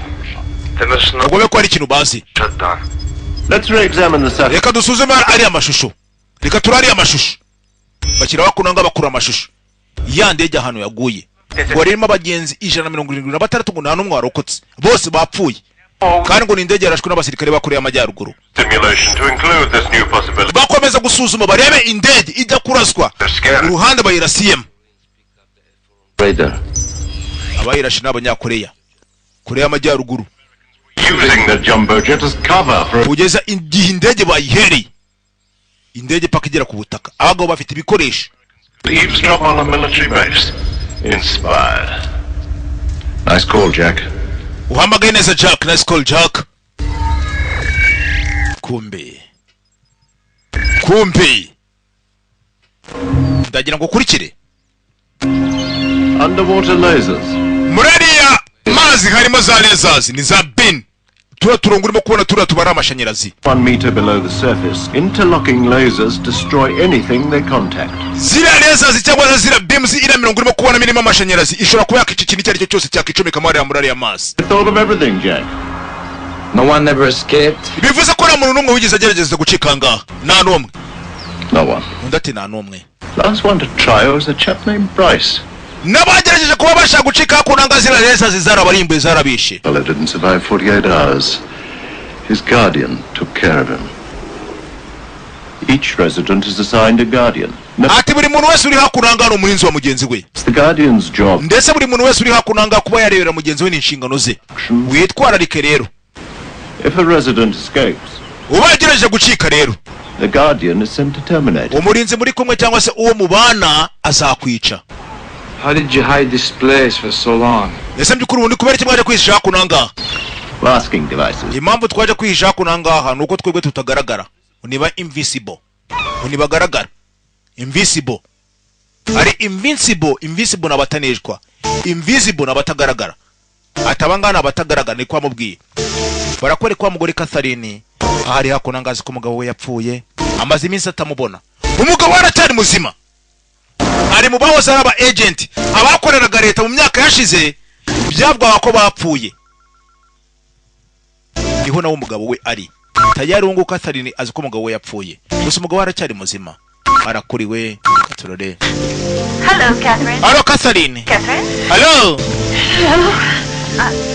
Ubwo ko ari ikintu bazi. Let's re-examine the subject. Reka dusuzume ari amashusho. Reka turari amashusho. Bakira bakunanga bakura amashusho. Ya ndege hano yaguye. Ngo rero abagenzi 176 ngo nta numwe warokotse. Bose bapfuye. Kandi ngo ni indege yarashwe n'abasirikare ba Korea y'Amajyaruguru. Simulation to include this new possibility. Bakomeza gusuzuma barebe indege ijya kuraswa. Uruhande bayirasiyemo. Radar. Abayirashi n'abanyakoreya. Korea y'Amajyaruguru. Using the jumbo jet as cover for kugeza igihe indege bayihereye. Indege paka igera ku butaka. Abagabo bafite ibikoresho. Eavesdrop on a military base. Inspired. Nice call, Jack. Uhamagaye neza Jack. Nice call, Jack. Kumbe. Ndagira ngo kurikire. Underwater lasers. Murariya mazi harimo za lasers ni za bin. Turongurimo kubona tubara amashanyarazi. 1 meter below the surface, interlocking lasers destroy anything they contact. Zira lasers cyangwa zira beams ira mirongurimo kubona mirimo amashanyarazi ishobora kuba yakica ikintu cyari cyo cyose cyakicomeka muri murariya mazi. I thought of everything, Jack. No one ever escaped. Bivuze ko nta muntu n'umwe wigeze agerageza gucika ngaha. Nta n'umwe. No one. Undati nta n'umwe. Last one to try was a chap named Bryce. Nabagerageje kuba bashaka gucika kunanga zira lasers zarabarimbuye zarabishe. Well, he didn't survive 48 hours. His guardian took care of him. Each resident is assigned a guardian. Ati buri muntu wese uri hakunanga no murinzi wa mugenzi we. It's the guardian's job. Ndetse buri muntu wese uri hakunanga kuba yarebera mugenzi we n'inshingano ze. Witwararike rero. If a resident escapes, ubagerageje gucika rero, the guardian is sent to terminate. Umurinzi muri kumwe cyangwa se uwo mubana azakwica. How did you hide this place for so long? Ese mbyukuri ubundi kubera iki mwaje kwihisha hakunanga? Masking devices. Impamvu twaje kwihisha hakunanga nuko twebwe tutagaragara. Uniba invisible. Unibagaragara. Invisible. Ari invisible nabatanejwa. Invisible nabatagaragara. Atabangana abatagaragara ni kwa mubwiye. Barakore kwa mugore Catherine. Ahari hakunangazi ko umugabo we yapfuye. Amaze iminsi atamubona. Umugabo waracyari muzima. Ari mu bahoze ari aba agent abakoreraga leta mu myaka yashize byabwaga ko bapfuye. Niho nawo umugabo we ari. Tayari wungu Catherine azi ko umugabo we yapfuye. Gusa umugabo waracyari muzima. Arakuriwe turore. Hello, Catherine. Hello, Catherine. Catherine? Hello. Hello.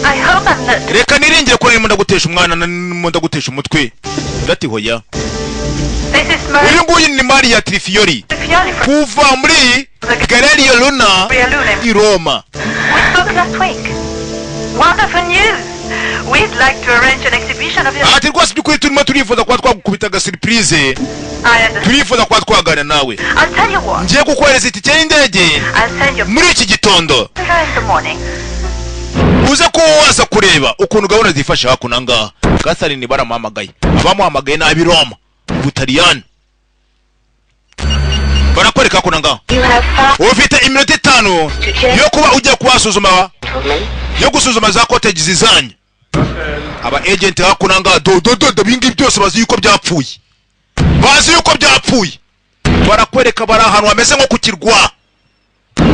I hope I'm not... Reka niringiye ko nimo ndagutesha umwana ndagutesha umutwe. Ndati hoya. Uyu nguyu ni Maria Trifiori. Kuva muri Galleria Luna i Roma. We spoke last week. Wonderful news. We'd like to arrange an exhibition of your... ati rwose byukuri turimo turifuza kuba twagukubita agasurprise. I understand. Turifuza kuba twaganira nawe. I'll tell you what. Ngiye kukohereza itike y'indege I'll send you... muri iki gitondo. in the morning. uze ko waza kureba ukuntu gahunda zifasha hakuno ngaha. Catherine baramuhamagaye. Abamuhamagaye nabi Roma, Butaliyani. Barakwereka hakuno ngaha. Ufite iminota 5 yo kuba ujya kubasuzuma, yo gusuzuma za cottage zizanye. Aba agent hakuno ngaha do bingi byose bazi yuko byapfuye. Bazi yuko byapfuye. Barakwereka bara ahantu hameze nko kukirwa.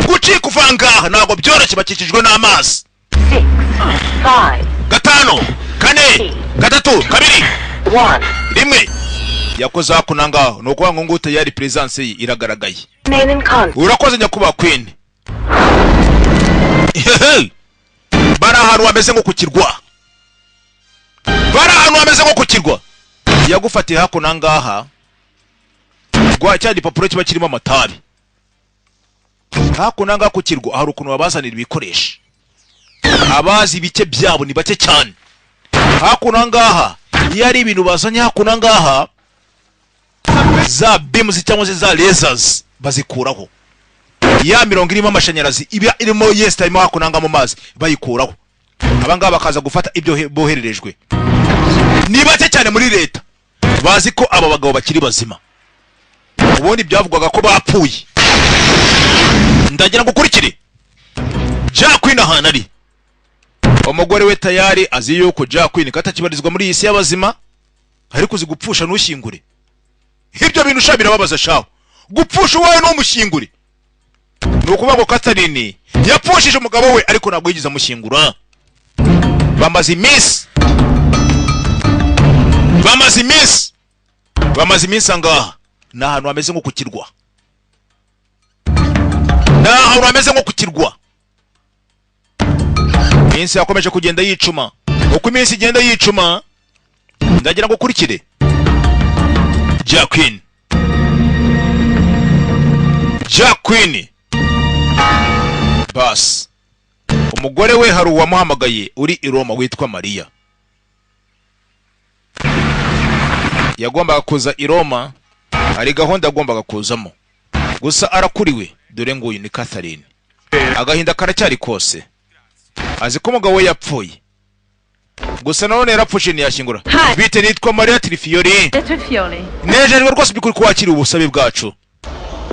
Gucika uvangaha ntabwo byoroshye, bakikijwe n'amazi. 6, 5, 5, 4, 3, 2, 1. rimwe. Yakoze hakuno ngaha nuko ngo ngute yari presence ye iragaragaye. Name and contact. Urakoze nyakuba Queen. Bara ahantu hameze nko kukirwa. Bara ahantu hameze nko kukirwa. Yagufatiye hakuno ngaha. Gwa cyadi papuro kiba kirimo amatabi. Hakuno ngaha kukirwa hari ukuntu babazanira ibikoresho. Abazi bike byabo ni bake cyane. Hakuno ngaha yari ibintu bazanye hakuno ngaha za beams cyangwa se za lasers bazikuraho. Ya 70 irimo amashanyarazi iba irimo yesitayimo hakuno ngaha mu mazi bayikuraho. Abangaba bakaza gufata ibyo bohererejwe. Ni bake cyane muri leta bazi ko aba bagabo bakiri bazima. Ubundi byavugwaga ko bapfuye. Ndagira ngo kurikire Jacqueline ahanari. Umugore we tayari azi yuko Jacqueline katakibarizwa muri isi y'abazima, ari kuzigupfusha n'ushyingure. Ibyo bintu shabira babaza shaho. Gupfusha wowe n'umushyingure. Nukuvuga ngo Catherine yapfushije umugabo we ariko ntabwo yigize amushyingura. Bamaze iminsi ngaha. Na ahantu hameze nko kukirwa. Iminsi yakomeje kugenda yicuma. Uko iminsi igenda yicuma, ndagira ngo kurikire Jacqueline. Bas. Umugore we hari uwamuhamagaye uri i Roma witwa Maria. Yagombaga kuza i Roma, hari gahunda agombaga kuzamo. Gusa arakuriwe, dore ngo uyu ni Catherine. Agahinda karacyari kose. Azi ko umugabo we yapfuye. Gusa none yarapfushe ntiyashyingura. Bite nitwa Maria Trifiori. Nejejwe rwose bikuri kwakira ubusabe bwacu.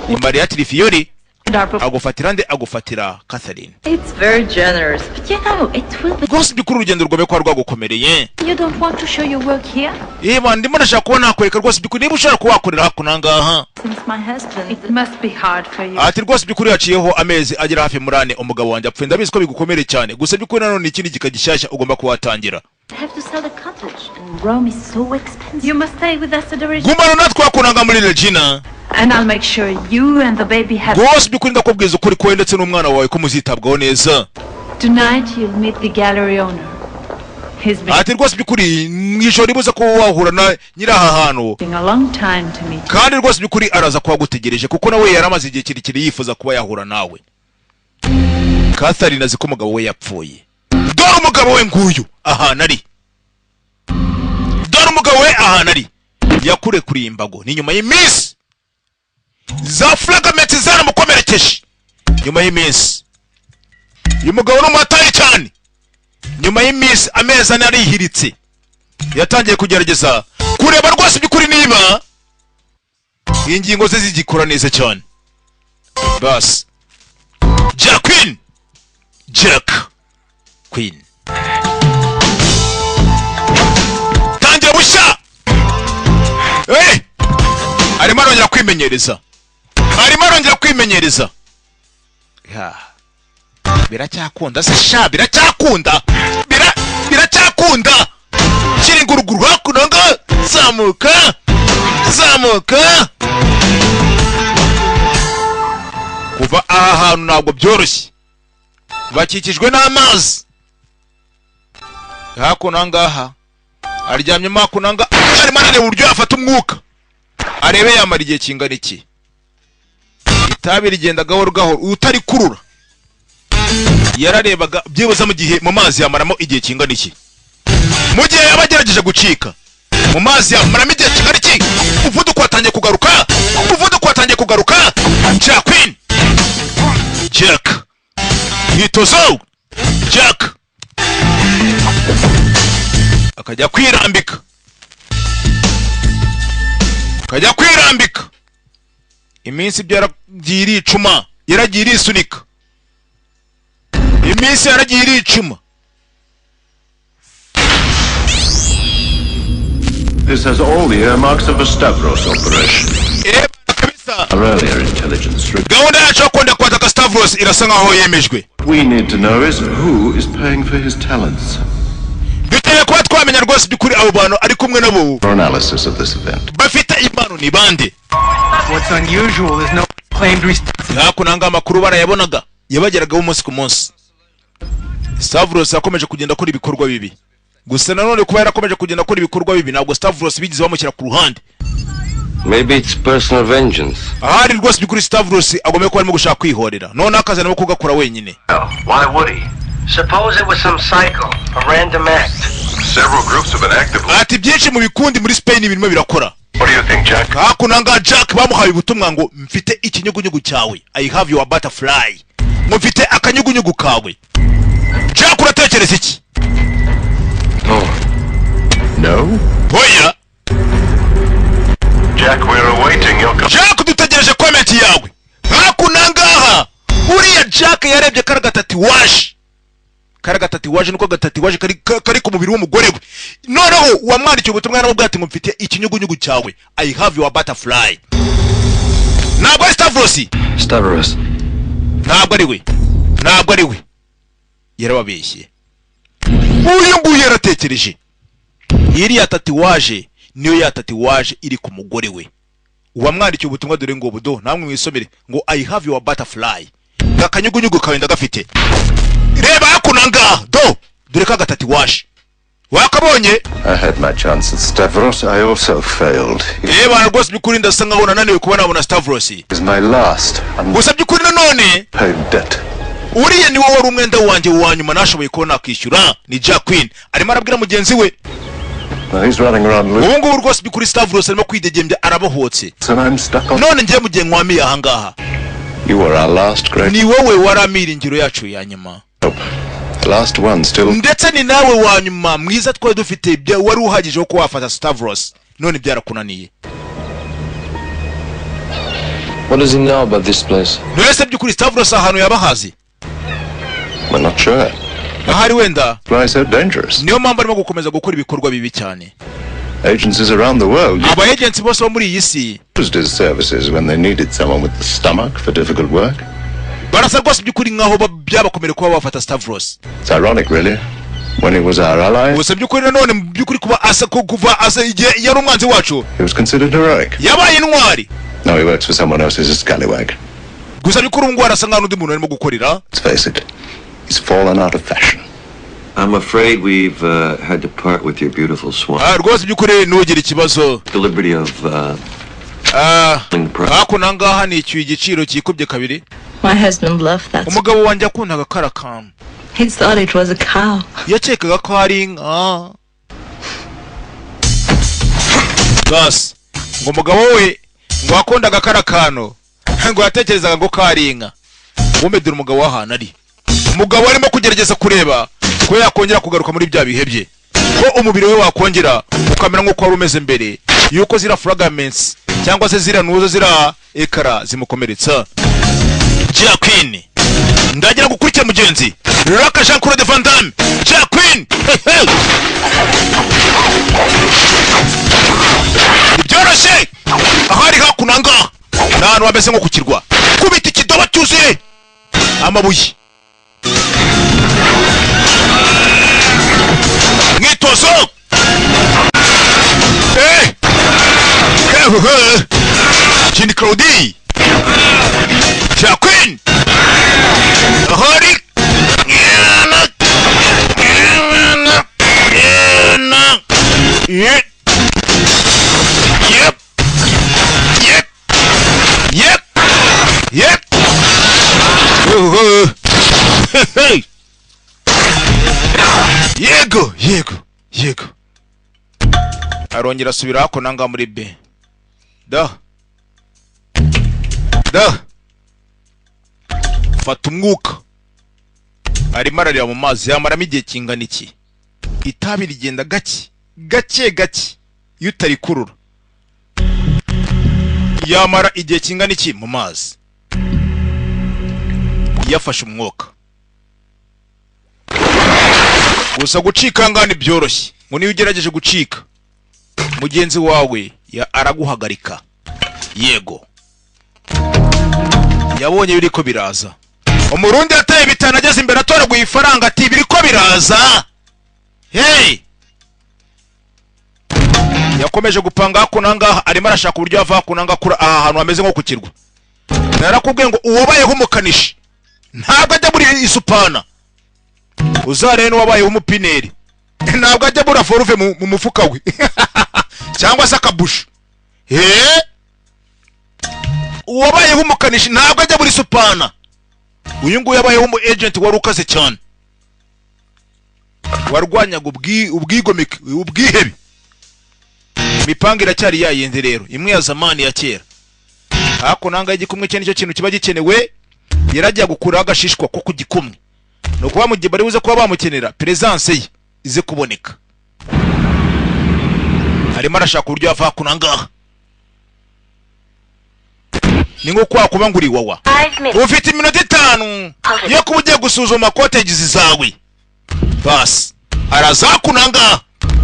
Ni Maria Trifiori. Agufatira Catherine. It's very generous, but you know, it will be... Rwose bikuri urugendo rwawe kwa rwagukomereye. You don't want to show your work here? Ndimo nashaka kubona nakwereka rwose bikuri niba ushaka kuwakorera hakuno ngaha. Since my husband, it must be hard for you. Ati rwose bikuri yaciyeho amezi agera hafi murane umugabo wanjye apfuye, ndabizi ko bigukomere cyane. Gusa bikuri nanone ikindi gikagishyashya ugomba kuwatangira. I have to sell the cottage, and Rome is so expensive. You must stay with us at the Regina. Gumana natwe hakuno muri Regina. And I'll make sure you and the baby have... Rwose bikuri ndakubwiza ukuri ko ndetse n'umwana wawe ko muzitabwaho neza. Tonight you'll meet the gallery owner. Ati rwose bikuri mwijoro ribuza ko wahura na nyiraha hantu. Kandi rwose bikuri araza kuba gutegereje kuko nawe yaramaze igihe kirekire yifuza kuba yahura nawe. Catherine azi ko umugabo we yapfuye. Dore umugabo we nguyu ahanari. Yakure kuri imbago ni nyuma y'iminsi. Za fragment zaramukomerekeje. Nyuma y'iminsi. Uyu mugabo n'umataye cyane. Nyuma y'iminsi ameza narihiritse. Yatangiye kugerageza kureba rwose bikuri niba ingingo ze zigikora neza cyane. Bas. Jacqueline. Tangira busha. Arimo arongera kwimenyereza. Biracyakunda se sha biracyakunda. Kiri nguruguru hakuno ngo zamuka. Kuva aha hantu ntabwo byoroshye. Bakikijwe n'amazi. Hakuno ngaha aryamye hakuno ngaha arimo arareba uburyo afata umwuka. Arebe yamara igihe kingana iki. Itabi rigenda gahoro utari kurura. Yararebaga byibuza mu gihe mu mazi yamaramo igihe kingana iki. mu gihe yaba agerageje gucika mu mazi yamaramo igihe kingana iki. Umuvuduko watangiye kugaruka, umuvuduko watangiye kugaruka. Jack Queen, Jack yitozo, Jack akajya kwirambika, akajya kwirambika. Iminsi byaragiye iricuma, yaragiye irisunika, iminsi yaragiye iricuma. This has all the earmarks of a Stavros operation. Our earlier intelligence. Gahunda yacu yo kwenda kwataka Stavros irasa nkaho yemejwe. We need to know is who is paying for his talents. Dukeneye kuba twamenya rwose by'ukuri abo bantu ari kumwe nabo. For analysis of this event. Bafite impano ni bande. What's unusual is no claimed responsibility. Hakunanga amakuru barayabonaga yabageragaho umunsi ku munsi. Stavros yakomeje kugenda akora ibikorwa bibi. Gusa nanone kuba yarakomeje kugenda akora ibikorwa bibi ntabwo Stavros bigize bamushyira ku ruhande. Maybe it's personal vengeance. Ahari rwose by'ukuri Stavros agomeye ko arimo gushaka kwihorera. None akazana no kugakora wenyine. Why would he? Suppose it was some psycho, a random act. Several groups have been active. Ati byinshi mu bikundi muri Spain birimo birakora. What do you think, Jack? Hakunanga Jack bamuhaye ubutumwa ngo mfite ikinyugunyugu cyawe. I have your butterfly. Mufite akanyugunyugu kawe. Jack uratekereza iki? No? Oya. Jack, we're awaiting your comment. Jack dutegereje comment yawe. Hakunanga uriya Jack yarebye karagatatiwaje. Karagatatiwaje nuko gatatiwaje kari ku mubiri w'umugore we. Noneho wamwandikiye ubutumwa n'ubwo ati ngo mfite ikinyugunyugu cyawe. I have your butterfly. Ntabwo Stavros. Stavros. Ntabwo ari we. Ntabwo ari we. Yarababeshye. Uyu nguyu yaratekereje. Iri yatatiwaje niyo yatatiwaje iri ku mugore we. Uwamwandikiye ubutumwa dore ngo budo namwe mwisomere ngo I have your butterfly. Gakanyugunyugu kawe ndagafite. Reba hakunanga do dore ka gatatiwaje. Wakabonye? I had my chance at Stavros. I also failed. Reba rwose byukuri ndasa nkaho nananiwe kuba nabona Stavros. Is my last. Gusa byukuri nanone paid debt. Uriye ni wowe wari umwenda wanjye wa nyuma nashoboye ko nakwishyura ni Jack Queen. Arimo arabwira mugenzi we. He's running around loose. Ubu ngubu rwose byukuri Stavros arimo kwidegembya arabohotse. So I'm stuck on. None ngiye mugiye nkwamiye aha ngaha. You were our last great. Ni wowe waramiringiro yacu ya nyuma. The last one still. Ndetse ni nawe wa nyuma mwiza twari dufite wari uhagije ko wafata Stavros. None byarakunaniye. What does he know about this place? Nese byukuri Stavros ahantu yabahazi. We're not sure. Ahari wenda. Why so dangerous? Niyo mpamvu arimo gukomeza gukora ibikorwa bibi cyane. Agencies around the world. Aba agents bose bo muri iyi si. Used his services when they needed someone with the stomach for difficult work. Barasa rwose byukuri nkaho byabakomere kuba bafata Stavros. It's ironic really. When he was our ally. Gusa byukuri nanone byukuri kuba kuva asa yari umwanzi wacu. He was considered heroic. Yabaye intwari. Now he works for someone else as a scallywag. Gusa byukuri ngo arasa nkaho undi muntu arimo gukorera. Let's face it. He's fallen out of fashion. I'm afraid we've had to part with your beautiful swan. Rwose byukuri nugira ikibazo. The liberty of hakunanga hani igiciro kikubye kabiri. My husband loved that. Umugabo wanjye akundaga karakan. He thought it was a cow. Yakekaga ko ari inka. Gas. Ngo umugabo we ngo akundaga karakano. Ngo yatekerezaga ngo kari inka. Umedura umugabo wahana ari. Umugabo arimo kugerageza kureba ko yakongera kugaruka muri bya bihe bye. Ko umubiri we wakongera ukamera nko wari umeze mbere. Yuko zira fragments cyangwa se zira nuzo zira ekara zimukomeretsa. Jack Queen. Ndagira gukurikira mugenzi. Raka Jean Claude Van Damme. Jack Queen. Byoroshye. Ahari hakunanga. Nanu wameze nko kukirwa. Kubita ikidoba cyuzuye amabuye. Mwitozo. Jean Claude. Jack Queen. Ahari. Yep. Yep. Yep. Yep. Yep. Hey. Yego. Yego. yego arongera asubira hako nanga muri B da fata umwuka arimo ararira mu mazi yamaramo igihe kingana iki itabi rigenda gake iyo utarikurura yamara igihe kingana iki mu mazi yafashe umwuka gusa gucika ngani byoroshye ngo niyo ugerageje gucika mugenzi wawe araguhagarika yego yabonye biriko biraza umurundi yataye bitana ageze imbere atoraguye ifaranga ati biriko biraza hey yakomeje gupanga hako nangaha arimo arashaka uburyo ava hako nanga kura aha hantu hameze nko kukirwa narakubwiye ngo uwabayeho umukanishi ntabwo ajya muri isupana uzarene n'uwabayeho umupineri ntabwo ajya bura foruve mu mufuka we cyangwa se akabusha uwabayeho umukanishi ntabwo ajya muri supana uyu nguyu yabayeho umu agent wari ukaze cyane warwanyaga ubwigomeke ubwihebe imipanga iracyari yayindi rero imwe ya zamani ya kera hako nanga igikumwe cye nicyo kintu kiba gikenewe yarajya gukuraho agashishwa ko kugikumwe no kuba mu gihe bari buze kuba bamukenera presence ye ize kuboneka arimo arashaka uburyo ava hako nangaha ni nko kuba nguri wawa ufite iminota 5 yo kuba ugiye gusuzuma cottages zawe bas arazakunanga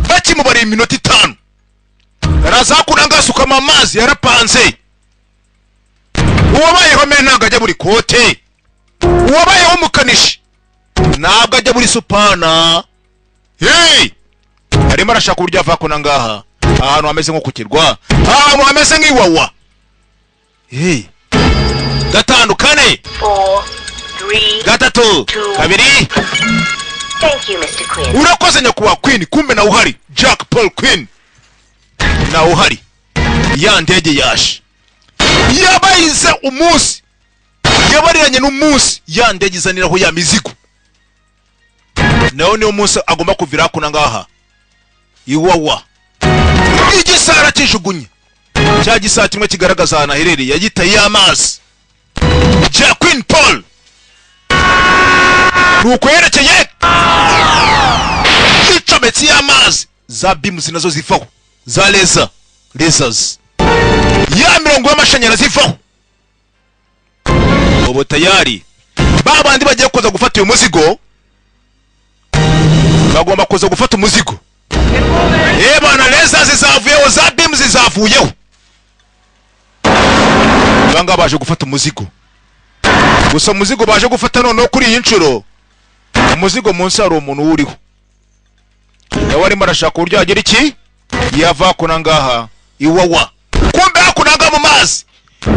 bakimubari iminota 5 arazakunanga sukama amazi yarapanze uwabayeho me ntabwo ajya buri kote uwabayeho umukanishi ntabwo ajya buri supana hey arimo arashaka uburyo ava hako nangaha ahantu hameze nko kukirwa ahantu hameze nk'iwawa hey gatanu kane 4 3 gatatu 2 kabiri Thank you, Mr. Quinn. urakoze nyakuba Queen kumbe na uhari Jack Paul Quinn na uhari ya ndege yaje yabayize umunsi yabariranye n'umunsi ya ndege izaniraho ya mizigo naho niyo munsi agomba kuvira hako nangaha iwawa igisara kijugunye cya gisara kimwe kigaragaza ahantu aherereye yagitaye y'amazi Jack Queen Paul nuko yerekeye icometse y'amazi za bimu nazo zivaho za lasers ya mirongo y'amashanyarazi zivaho ubu tayari babandi bagiye kuza gufata uyu muzigo bagomba kuza gufata umuzigo bana lasers zizavuyeho za bimu zizavuyeho banga baje gufata umuzigo gusa umuzigo baje gufata noneho kuri iyi nshuro umuzigo munsi hari umuntu uriho yawe arimo arashaka uburyo yagera iki yava hako nangaha iwawa kumbe hako nanga mu mazi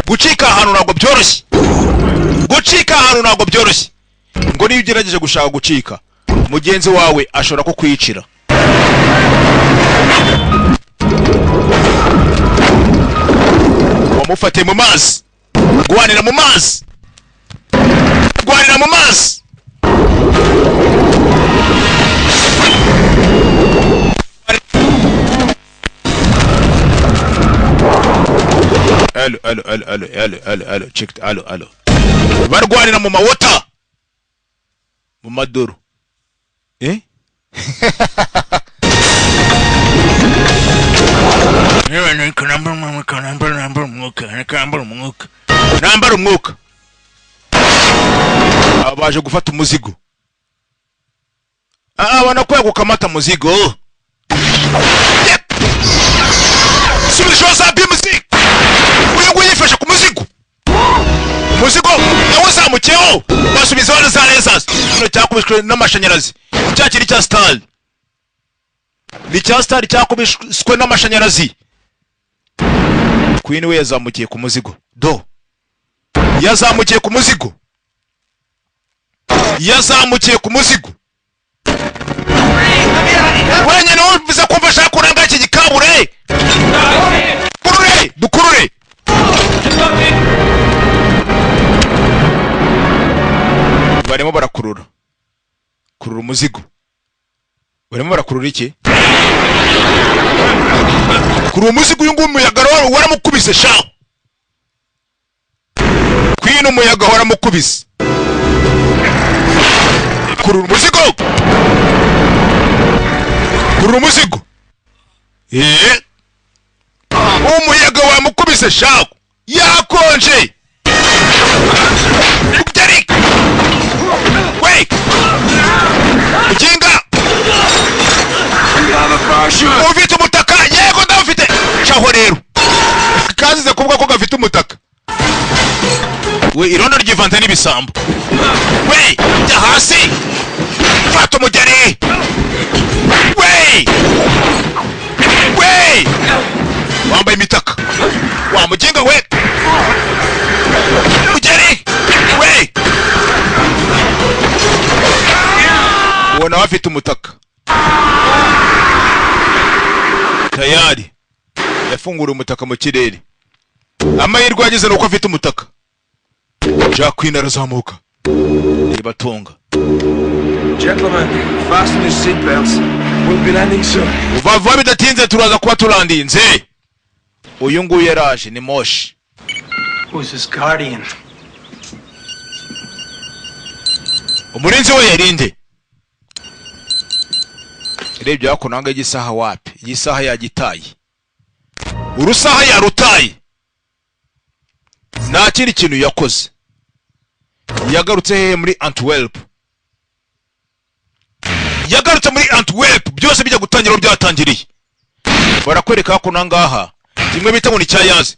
gucika ahantu ntabwo byoroshye ngo niyo ugerageje gushaka gucika mugenzi wawe ashobora kukwicira wamufatiye mu mazi guhanira mu mazi Alo check alo barwanira mu mawota mu madoro nambara umwuka abaje gufata umuzigo banakwiye gukamata muzigo subisho za bimuzi uyu nguyu yifashe ku muzigo nawe uzamukeho basubiza wana za lasers kino cyakubishwe n'amashanyarazi cyakiri cya star ni cya star cyakubishwe n'amashanyarazi Queen we yazamukiye ku muzigo yazamukiye ku muzigo wenyine wumvise kumva ashaka kuranga iki gikabure dukurure barimo barakurura umuzigo barimo barakurura iki kuri umuzigo uyu nguyu umuyaga waramukubise sha. Queen umuyaga waramukubise. Kuri umuzigo. Kuri umuzigo. Umuyaga wamukubise sha. Yakonje. Ukutari. Wait. Jinga. Ufite umutaka yego ndafite. Shaho rero. Kazize kuvuga ko gafite umutaka. We irondo ryivanta n'ibisambo. We jya hasi. Fata umugeri. We. We. Wambaye imitaka. Wamuginga we. Mugeri. We. Ubona wafite umutaka. Tayari. Yafungura umutaka mu kirere. Amahirwe yagize nuko afite umutaka. Queen arazamuka. Nibatunga. Gentlemen, fasten your seatbelts. We'll be landing soon. Uva bidatinze turaza kuba turandinze. Uyu nguyu yaraje ni Moshi. Who's his guardian? Umurinzi we yarinde. Irebye yakonanga igisaha wapi? Igisaha yagitaye. Urusaha yarutaye. Nta kindi kintu yakoze. Yagarutse muri Antwerp. Yagarutse muri Antwerp byose bijya gutangira byatangiriye. Barakwereka ko nangaha kimwe bita ngo ni cyayazi.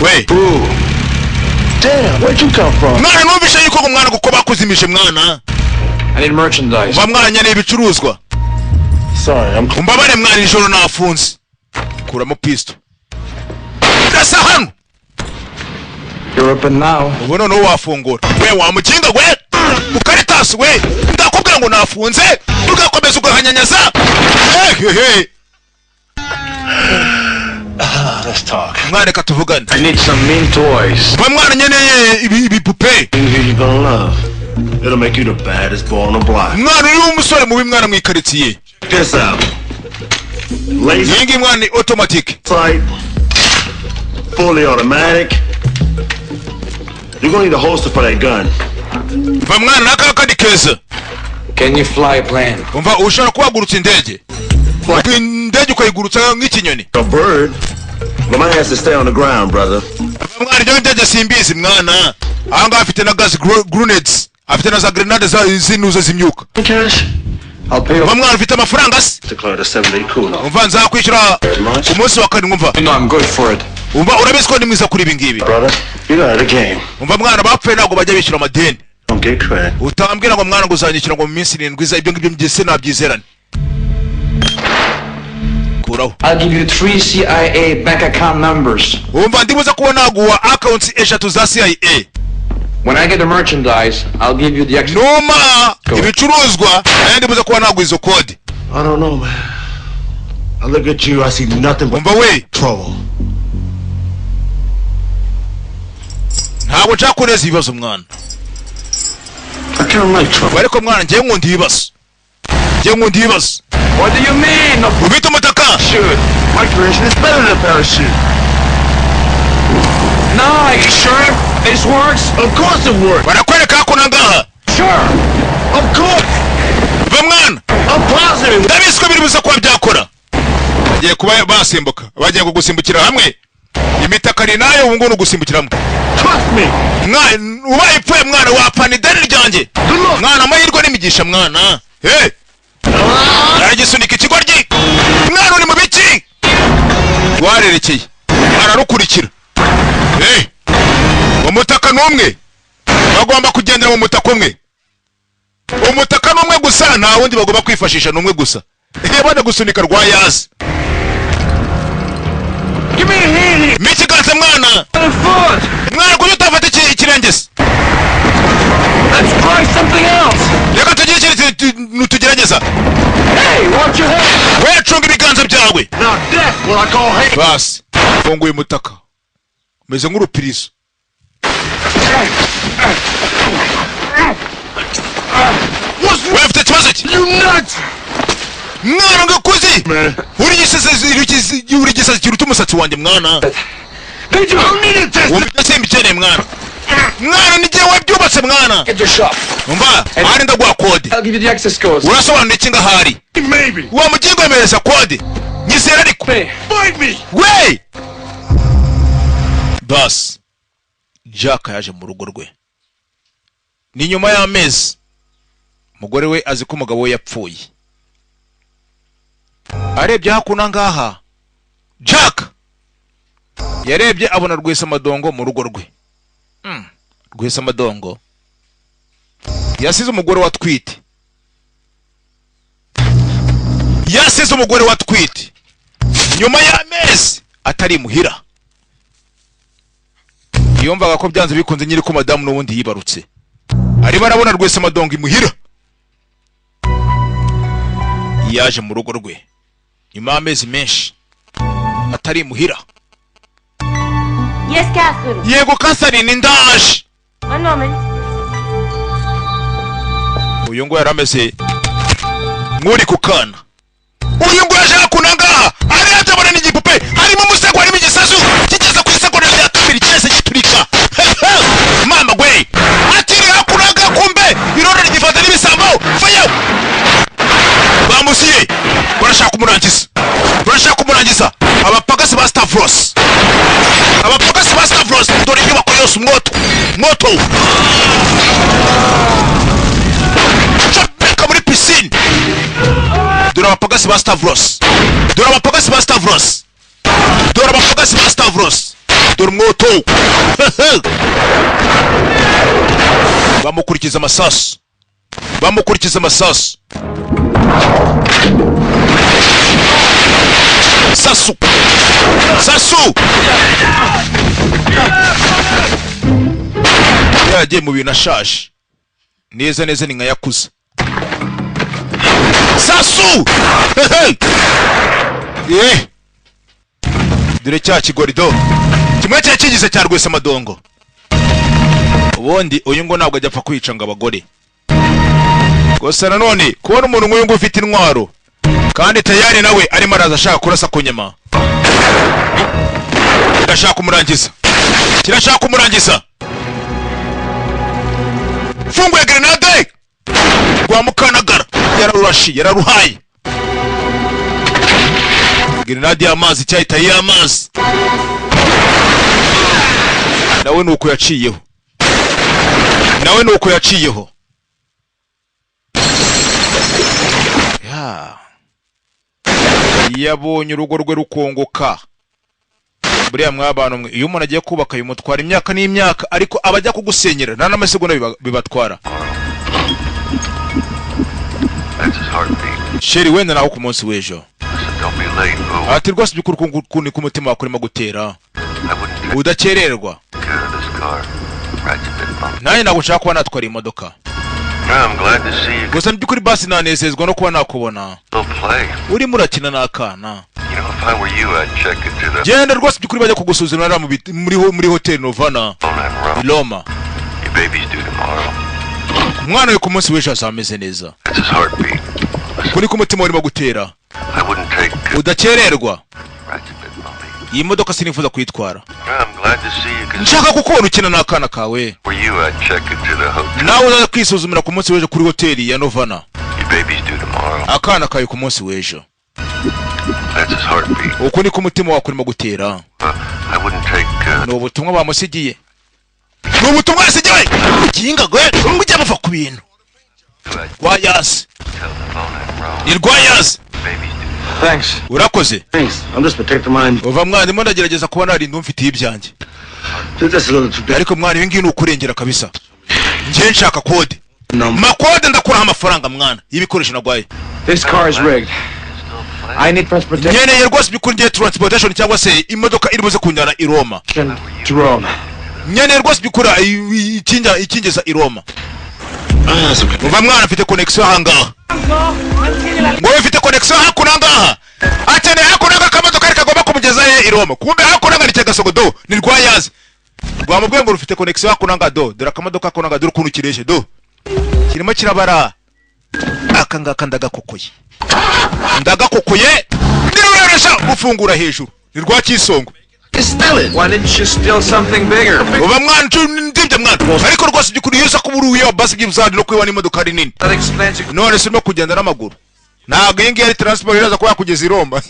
We. Damn, where'd you come from? Mwana numvisha yuko umwana guko bakuzimishe mwana. I need merchandise. Bamwanya n'ibicuruzwa. Sorry, Umbabare mwana ijoro nafunze. Kuramo pisto. Gasa hano. You're open now. Ubono no wafungura. We wamukinga we. Mukaritas we. Ndakubwira ngo nafunze. Ugakomeza ugahanyanyaza. Hey. Let's talk. Mwana ka tuvugane. I need some mean toys. Mwana nyeneye ibipupe. You're gonna love. It'll make you the baddest boy on the block. Mwana uri umusore mubi mwana mwikaritsiye. This out. Laser. Yingi mwana ni automatic. Sight. Fully automatic. You're gonna need a holster for that gun. Mwana nakaka dikeza. Can you fly a plane? Umva ushobora kuhagurutsa indege. Indege ukayigurutsa nk'ikinyoni. A bird. But my has to stay on the ground, brother. Mwana ryo ndege simbizi mwana. Anga afite na gas grenades. Afite na za grenades zinuza zimyuka. Cash? I'll pay you. Mwana afite amafaranga se. Declare the 7-day cool. Umva nzakwishyura ku munsi wa kane umva. No, I'm good for it. Umva urabizi ko ndi mwiza kuri ibi ngibi. Brother, you got the game. Umva mwana bapfuye ntabwo bajya bishyura amadeni. Don't get credit. Utambwira ngo mwana ngo uzanyishyura ngo mu minsi 7 iza ibyo ngibyo byese nabyizerane. Kuraho. I'll give you 3 CIA bank account numbers. Umva ndibuza kubona guwa accounts 3 za CIA. When I get the merchandise, I'll give you the extra. Noma ibicuruzwa ndibuza kubona guwa izo code. I don't know, man. I look at you, I see nothing but Umva we. trouble. Ntabwo ncakureza ibibazo mwana. I can't like trouble. Ariko mwana ngiye nkunda ibibazo. What do you mean? No Ubita umutaka. shoot. My creation is better than a parachute. No, are you sure this works? Of course it works. Barakwereka ko nangaha. Sure. Of course. Va mwana. I'm positive. Ndabizi ko biribuza kuba byakora. Bagiye kuba basimbuka. Bagiye kugusimbukira hamwe. Imitaka ni nayo ubu ngubu gusimbukiramo. Trust me. Mwana ubaye ipfuye mwana wapana ideni ryanjye. Mwana amahirwe n'imigisha mwana. Hey. Yaragisunika ikigoryi. Mwana uri mu biki? Warerekeye. Ararukurikira. Hey. Umutaka n'umwe. Bagomba kugendera mu mutaka umwe. Umutaka n'umwe gusa nta wundi bagomba kwifashisha n'umwe gusa. Bana gusunika rwayazi. Give me a hand here. Mikiganze mwana. Foot. Mwana kuyo utafata ikirengezi. Let's try something else. Reka tugire ikintu tugerageza. Hey, watch your head. We cunga ibiganza byawe. Now that's what I call hate. Basi. Funguye umutaka. Meze nk'urupirizo. What's We ufite ikibazo ki? you nuts? mwana ngakuzi uri gisazi kiruta umusatsi wanjye mwana wumva simba ikeneye mwana ni gihe wabyubatse mwana umva ahari ndaguha kode urasobanura iki ngahari wa mugingo wemereza kode nyizera ariko we basi Jack yaje mu rugo rwe ni nyuma y'amezi umugore we azi ko umugabo we yapfuye arebye hakuno ngaha Jack yarebye abona Rwesamadongo mu rugo rwe Rwesamadongo yasize umugore watwite nyuma y'amezi atari muhira yumvaga ko byanze bikunze nyiri ko madamu n'ubundi yibarutse arimo arabona Rwesamadongo imuhira yaje mu rugo rwe nyuma y'amezi menshi atari muhira. Yes, Catherine. Yego Catherine ndaje. One moment. Uyu ngo yarameze nk'uri kukana. Uyu ngo yaje kunanga ari atabona n'igipupe harimo umusego harimo igisasu kigeze ku isegonda rya kabiri cyese giturika. Mama gwe atiri hakunaga kumbe iroro rigifata n'ibisambo fayo. Bamusiye barashaka kumurangiza abapagasi ba Stavros dore inyubako yose moto chopeka muri piscine dore abapagasi ba Stavros dore moto bamukurikiza amasasu Sasu yagiye mu bintu ashaje neza ni nka yakuza Sasu dore cya kigorido kimwe cya kigize cya Rwesamadongo ubundi uyu ngo ntabwo ajya apfa kwica ngo abagore gusa nanone kubona umuntu nk'uyu ngo ufite intwaro kandi tayari nawe arimo araza ashaka kurasa ku nyama kirashaka kumurangiza funguye grenade rwa mukanagara yararuhaye grenade y'amazi cyahita y'amazi nawe nuko yaciyeho yabonye urugo rwe rukongoka buriya mwabana mwe iyo umuntu agiye kubaka yumutwara imyaka n'imyaka ariko abajya kugusenyera nta n'amasegonda bibatwara. Sheri wenda naho ku munsi w'ejo ati rwose by'ukuri kundi ku mutima wakurimo gutera udakererwa naye ntabwo nshaka kuba natwara imodoka gusa by'ukuri basi nanezezwa no kuba nakubona urimo urakina n'akana genda rwose by'ukuri bajya kugusuzumira muri hoteli Novana i Roma umwana we ku munsi w'ejo azameze neza kuri ku mutima urimo gutera udakererwa iyi modoka sinifuza kuyitwara nshaka kukubona ukina n'akana kawe nawe uzaza kwisuzumira ku munsi w'ejo kuri hoteli ya Novana akana kawe ku munsi w'ejo uko ni ku mutima wawe urimo gutera ni ubutumwa bamusigiye ikinga gwe ujya bava ku bintu rwayazi ni rwayazi. Thanks. Urakoze. Thanks. I'm just protecting mine. Uva mwana ndimo ndagerageza kuba narinda umfitiye ibyanjye. Ariko mwana ibi ngiye nukurengera kabisa. Ngiye nshaka kode. Makode ndakuraho amafaranga mwana. Ibikoresho nagwaye. This car is rigged. I need transportation. Nyeneye rwose bikundiye transportation cyangwa se imodoka iri buze kunjyana i Roma. Roma. Nyeneye rwose bikura ikingeza i Roma. Uva mwana afite connection hangaha. Ngowe mfite connection hakunangaha atene hakunaga kamodoka kagomba kumugeza i Roma kumbe hakunaga ni Gasogodo ni rwayazi rwamubwiye ngo rufite connection hakunanga dore akamodoka hakunanga dore ukuntu kireshe kirimo kirabara aka ngaka ndagakokoye niruresha gufungura hejuru ni rwa kisongo. Why didn't you steal something bigger? Uba mwana ndibye mwana ariko rwose byukuri yusa kuburuye wa basi by'ibuzandi no kwiba n'imodoka ari nini. None sirimo kugenda n'amaguru ntabwo iyi ngiyi ari transport iraza kuba kugeza i Roma.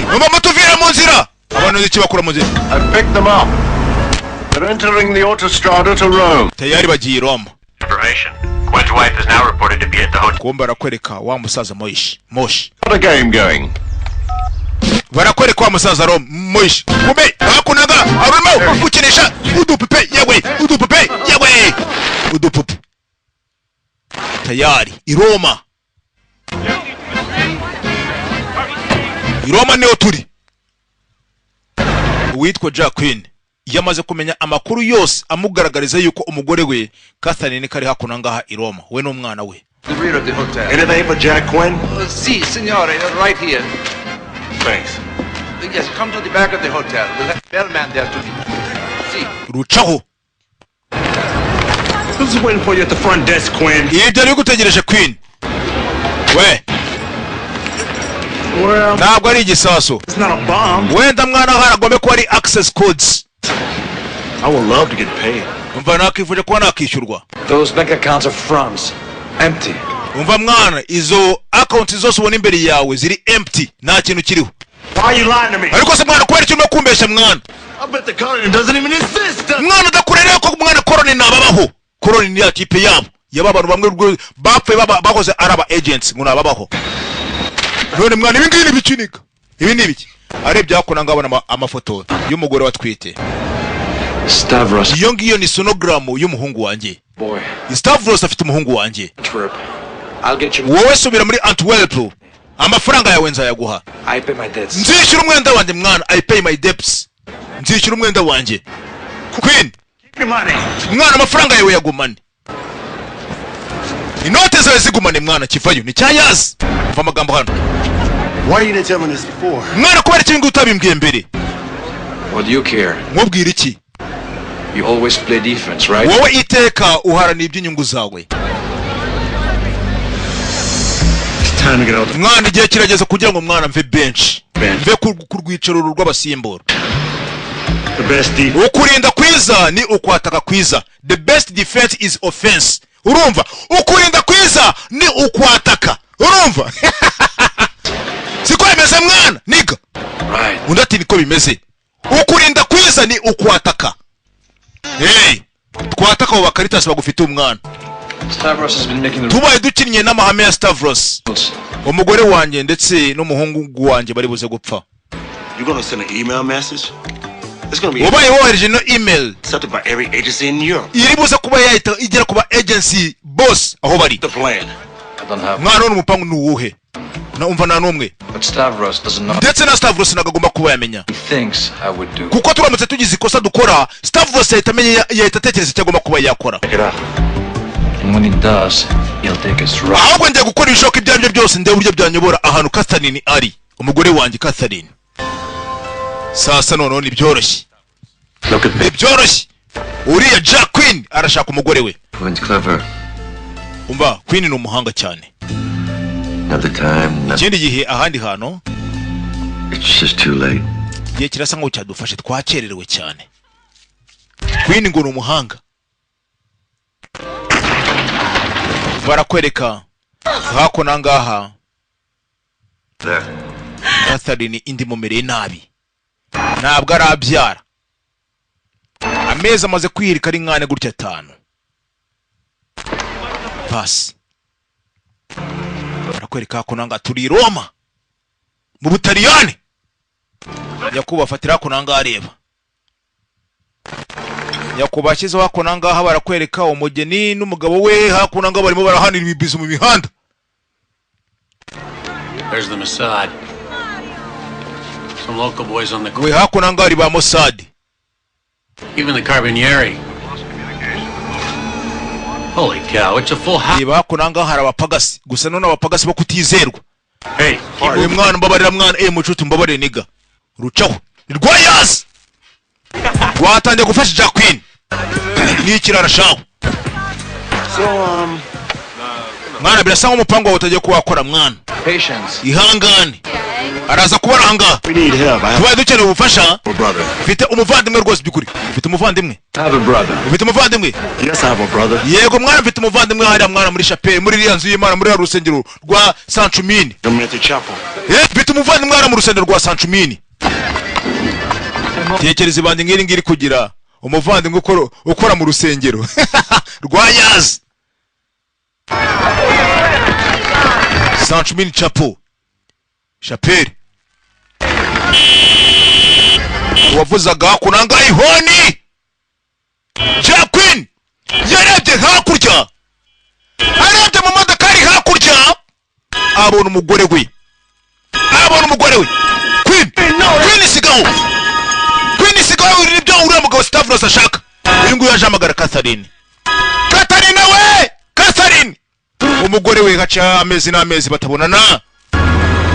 Mama mutuvira mu nzira abantu iki bakura mu nzira. I picked them up. They're entering the autostrada to Rome. Tayari bagiye i Roma. Information. Quinn's wife is now reported to be at the hotel. Kumba rakwereka wa musaza Moshi. What a game going. Barakwereka wa musaza Roma Moshi. Kumbe hakunaga arimo gukinisha udupupe yewe udupupe. Tayari i Roma. I Roma niho turi. Uwitwa Jacqueline yamaze kumenya amakuru yose amugaragariza yuko umugore we Catherine kari hakuno ngaha i Roma we n'umwana we. The rear of the hotel. Anything for Jack Quinn? Si, signore, right here. Thanks. Yes, come to the back of the hotel. We'll have a bellman there to meet you. Si. Rucaho. Who's waiting for you at the front desk, Quinn? Ibyo ari gutegereje Queen. We. Well, ntabwo ari igisaso. It's not a bomb. Wenda mwana haragome ko ari access codes. I would love to get paid. Umva nakifuje kuba nakishyurwa. Those bank accounts are frums. Empty. Umva mwana izo accounts zose ubona imbere yawe ziri empty nta kintu kiriho. Why are you lying to me? Ariko se mwana kwera cyuma kumbesha mwana. I bet the colony doesn't even exist. Mwana dakurereye ko mwana colony nababaho. Colony ni ya kipe yabo. Yababantu bamwe bapfe bakoze araba agents ngo nababaho. None mwana ibi ngibi bikinika. Ibi ni biki? Arebye hakuna ngabona amafoto y'umugore watwite. Stavros. Iyo ngiyo ni sonogram y'umuhungu wanjye. Boy. Stavros afite umuhungu wanjye. Trip. I'll get you. Wowe subira muri Antwerp. Amafaranga yawe nzayaguha. I pay my debts. Nzishyura umwenda wanjye mwana. I pay my debts. Nzishyura umwenda wanjye. Queen. Keep your money. Mwana amafaranga yawe yagumane. Inote zawe zigumane mwana kivayo ni cyayazi. Mva amagambo hano. Why you didn't tell me this before? Mwana kubera iki utabimbwiye mbere? What do you care? Mubwira iki? You always play defense, right? Wowe iteka uharana iby'inyungu zawe. Time to get out. Mwana igihe kirageze kugira ngo mwana mve bench. Mve kurwicaro rw'abasimbura. The best defense. Ukurinda kwiza ni ukwataka kwiza. The best defense is offense. Urumva? Ukurinda kwiza ni ukwataka. Urumva? Siko bimeze mwana niga. Right. Undati niko bimeze. Ukurinda kwiza ni ukwataka. Hey, twataka abo Bakaritas bagufite umwana. Stavros has been making the Tubaye dukinnye n'amahame ya Stavros. Umugore wanjye ndetse n'umuhungu wanjye bari buze gupfa. You gonna send an email message? It's gonna be. Ubaye wohereje no email. Accepted by every agency in Europe. Iri buze kuba yahita igera kuba agency boss aho bari. The plan. I don't have. Mwana n'umupangu nuwuhe. Na umva na numwe. But Stavros doesn't know. Ndetse na Stavros nagagomba kuba yamenya. He thinks I would do. Kuko turamutse tugize ikosa dukora, Stavros yahita atekereza icyo agomba kuba yakora. Check it out. And when he does, he'll take us right. Ahubwo njye gukora ibishoboka ibyo aribyo byose ndebe uburyo byanyobora ahantu Catherine ari. Umugore wanjye Catherine. Sasa none ni byoroshye. Look at me. Byoroshye. Uriya Jack Queen arashaka umugore we. Quinn's clever. Umva Queen ni umuhanga cyane. Another time. Ikindi gihe ahandi hano. It's just too late. Gihe kirasa nko cyadufashe twakererewe cyane. Queen ngo ni umuhanga. Barakwereka hako nangaha. There. Catherine indi mumereye nabi. Ntabwo arabyara. Amezi amaze kwirika ari nkane gutya 5. Pass. Barakwereka hako nanga turi Roma. Mu Butaliyani. Yakuba fatira hako nanga areba. Yakuba ashyizeho hako nanga barakwereka umugeni n'umugabo we hako nanga barimo barahanira ibibizo mu mihanda. There's the Mossad. Some local boys on the We hako nanga ari ba Mossad. Even the Carabinieri. Holy cow, it's a full house. Iba hako nanga hari abapagasi. Gusa none abapagasi bo kutizerwa. Hey, mwana mbabarira mwana mucuti mbabarire niga. Rucaho. Rwayas. Watangiye gufasha Jack Queen. Ni kirara shaho. So mwana birasa nk'umupango wawe utagiye kuwakora mwana. Ihangane araza kubaranga. Tubaye dukeneye ubufasha. Mfite umuvandimwe rwose byukuri. Mfite umuvandimwe. Mfite umuvandimwe. Yego mwana mfite umuvandimwe hariya mwana muri chapelle muri iriya nzu y'Imana muri rusengero rwa Sanchumini. Mfite umuvandimwe hariya mu rusengero rwa Sanchumini. Tekereza ibandi ngiri kugira umuvandimwe ukora mu rusengero rwa Yazi. Sanchumini chapelle. Wavuzaga kunanga ihoni. Jacqueline yarebye hakurya. Arebye mu modoka ari hakurya. Abona umugore we. Queen sigaho. Nibyo uriya mugabo Stavros ashaka. Uyu nguyu yaje amagara Catherine we. Catherine. Umugore we gaca amezi n'amezi batabonana.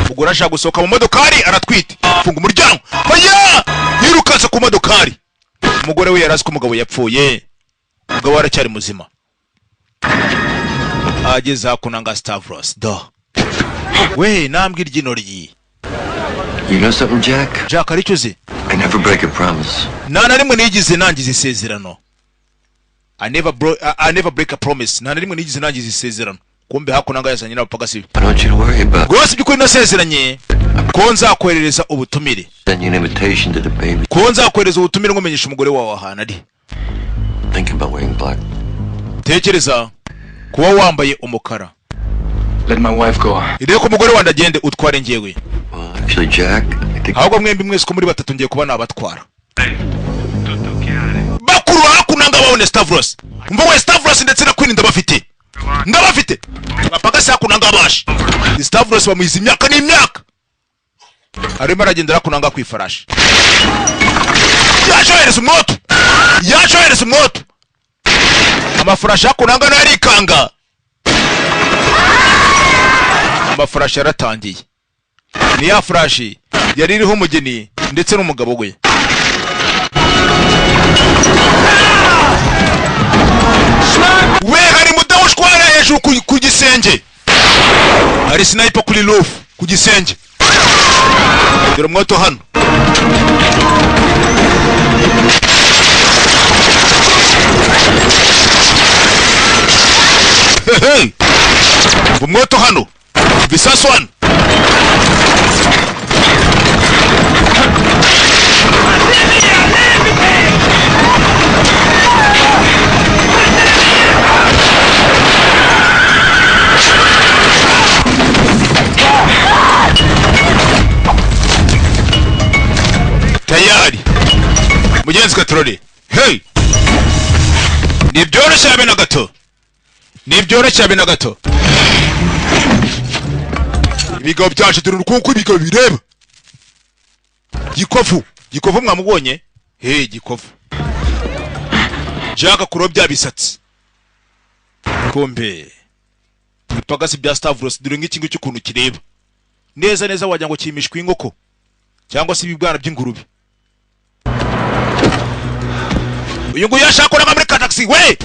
Umugore ashaka gusohoka mu modokari aratwite. Funga umuryango. Oya! Yirukanse ku modokari. Umugore we yarazi ko umugabo yapfuye. Umugabo aracyari muzima. Ageze hakunanga Stavros. We nambwira iryinori. You know something, Jack? Jack aricuze. I never break a promise. Nana rimwe nigize nangize isezerano. I never break a promise. Nana rimwe nigize nangize isezerano. Kumbe hakunanga yazanye n'abapagasi. I don't want you to worry about. Rwose byukuri nasezeranye ko nzakwerereza ubutumire. Send you an invitation to the baby. Ko nzakwerereza ubutumire ngomenyesha umugore wawe ahana ari. Think about wearing black. Tekereza kuba wambaye umukara. Let my wife go. Ide ko umugore wanda agende utware ngewe. Actually, Jack, I think. Ahubwo mwembi mwese ko muri batatu ngiye kuba nabatwara. Bakuru hakunanga babone Stavros. Umva we Stavros ndetse na Queen ndabafite. Bapagasi hakunanga bashi. Stavros bamuhize imyaka n'imyaka. Arimo aragendera hakunanga kwifarashi. Yajohereza umwoto. Amafarashi hakunanga no yarikanga. Amafarashi yaratangiye. Ni ya farashi yari iriho umugeni ndetse n'umugabo we. We hari mudawushwara hejuru ku gisenge. Hari sniper kuri roof ku gisenge. Dore mwoto hano. Hey. Mwoto hano. Bisasu hano. Tayari. Mugenzi Katroli. Hey. Nibyoroshye habe na gato. Ibigabo byaje turi rukuko ibigabo bireba. Gikofu mwamubonye? Hey Gikofu. Jaga kurobya bisatsi. Kombe. Ipagasi bya Stavros dore nk'ikingo cy'ukuntu kireba. Neza wajya ngo kimishwe inkoko. Cyangwa se ibibwana by'ingurube. Uyu ngo yashakora muri taxi we.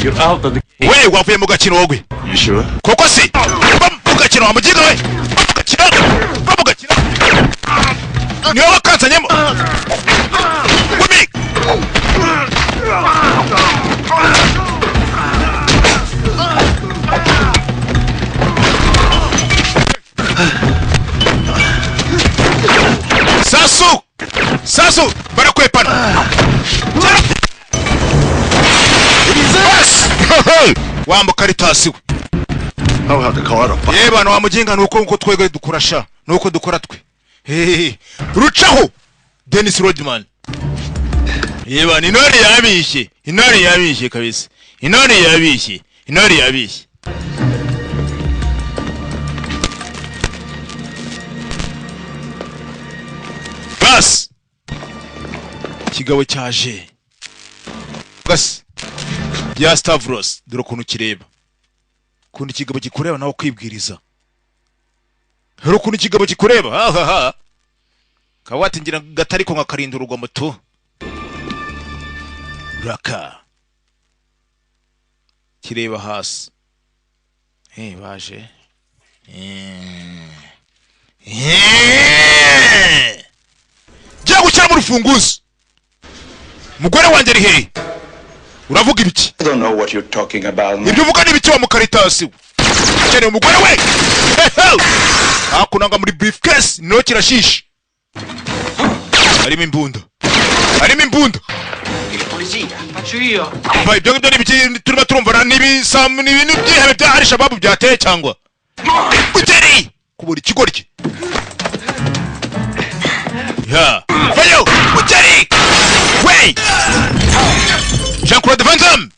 We wavuye mu gakino wogwe. You sure? Koko si. Mu gakino wamugiga we. Mu gakino. Niyo wakanzanyemo. Wumi. Sasu barakwepana. Wambo karitasi we. I'll have to call out a fire. Yeba no wamuginga nuko twege dukurasha nuko dukora twe. Rucaho Dennis Rodman. Yeba ni none yabishe kabisa. Inone yabishe. Bas. Kigabo cyaje. Bas. Ya Stavros dore kuntu kireba. Kuntu kigabo kikureba nawo kwibwiriza. Hero kuntu kigabo kikureba. Kawati ngira gatari ko ngakarindurwa muto. Raka. Kireba hasi. baje jya gushyira mu rufunguzo mugore wanjye ari hehe uravuga ibiki I don't know what you're talking about. ibyo uvuga ni ibiki wa mukaritasi ukeneye umugore we hakunanga muri briefcase niho kirashishe harimo imbunda mva ibyo ngibyo ni ibiki turimo turumvana n'ibintu byihebe bya Al-Shabaab byateye cyangwa uteri kubura ikigoryi ya vayo uteri wey Jean-Claude Van Damme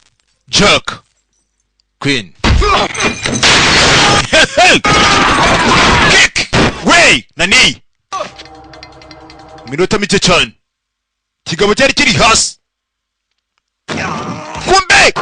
Jack Queen kick wey nani minota mike cyane kigabo cyari kiri hasi kumbe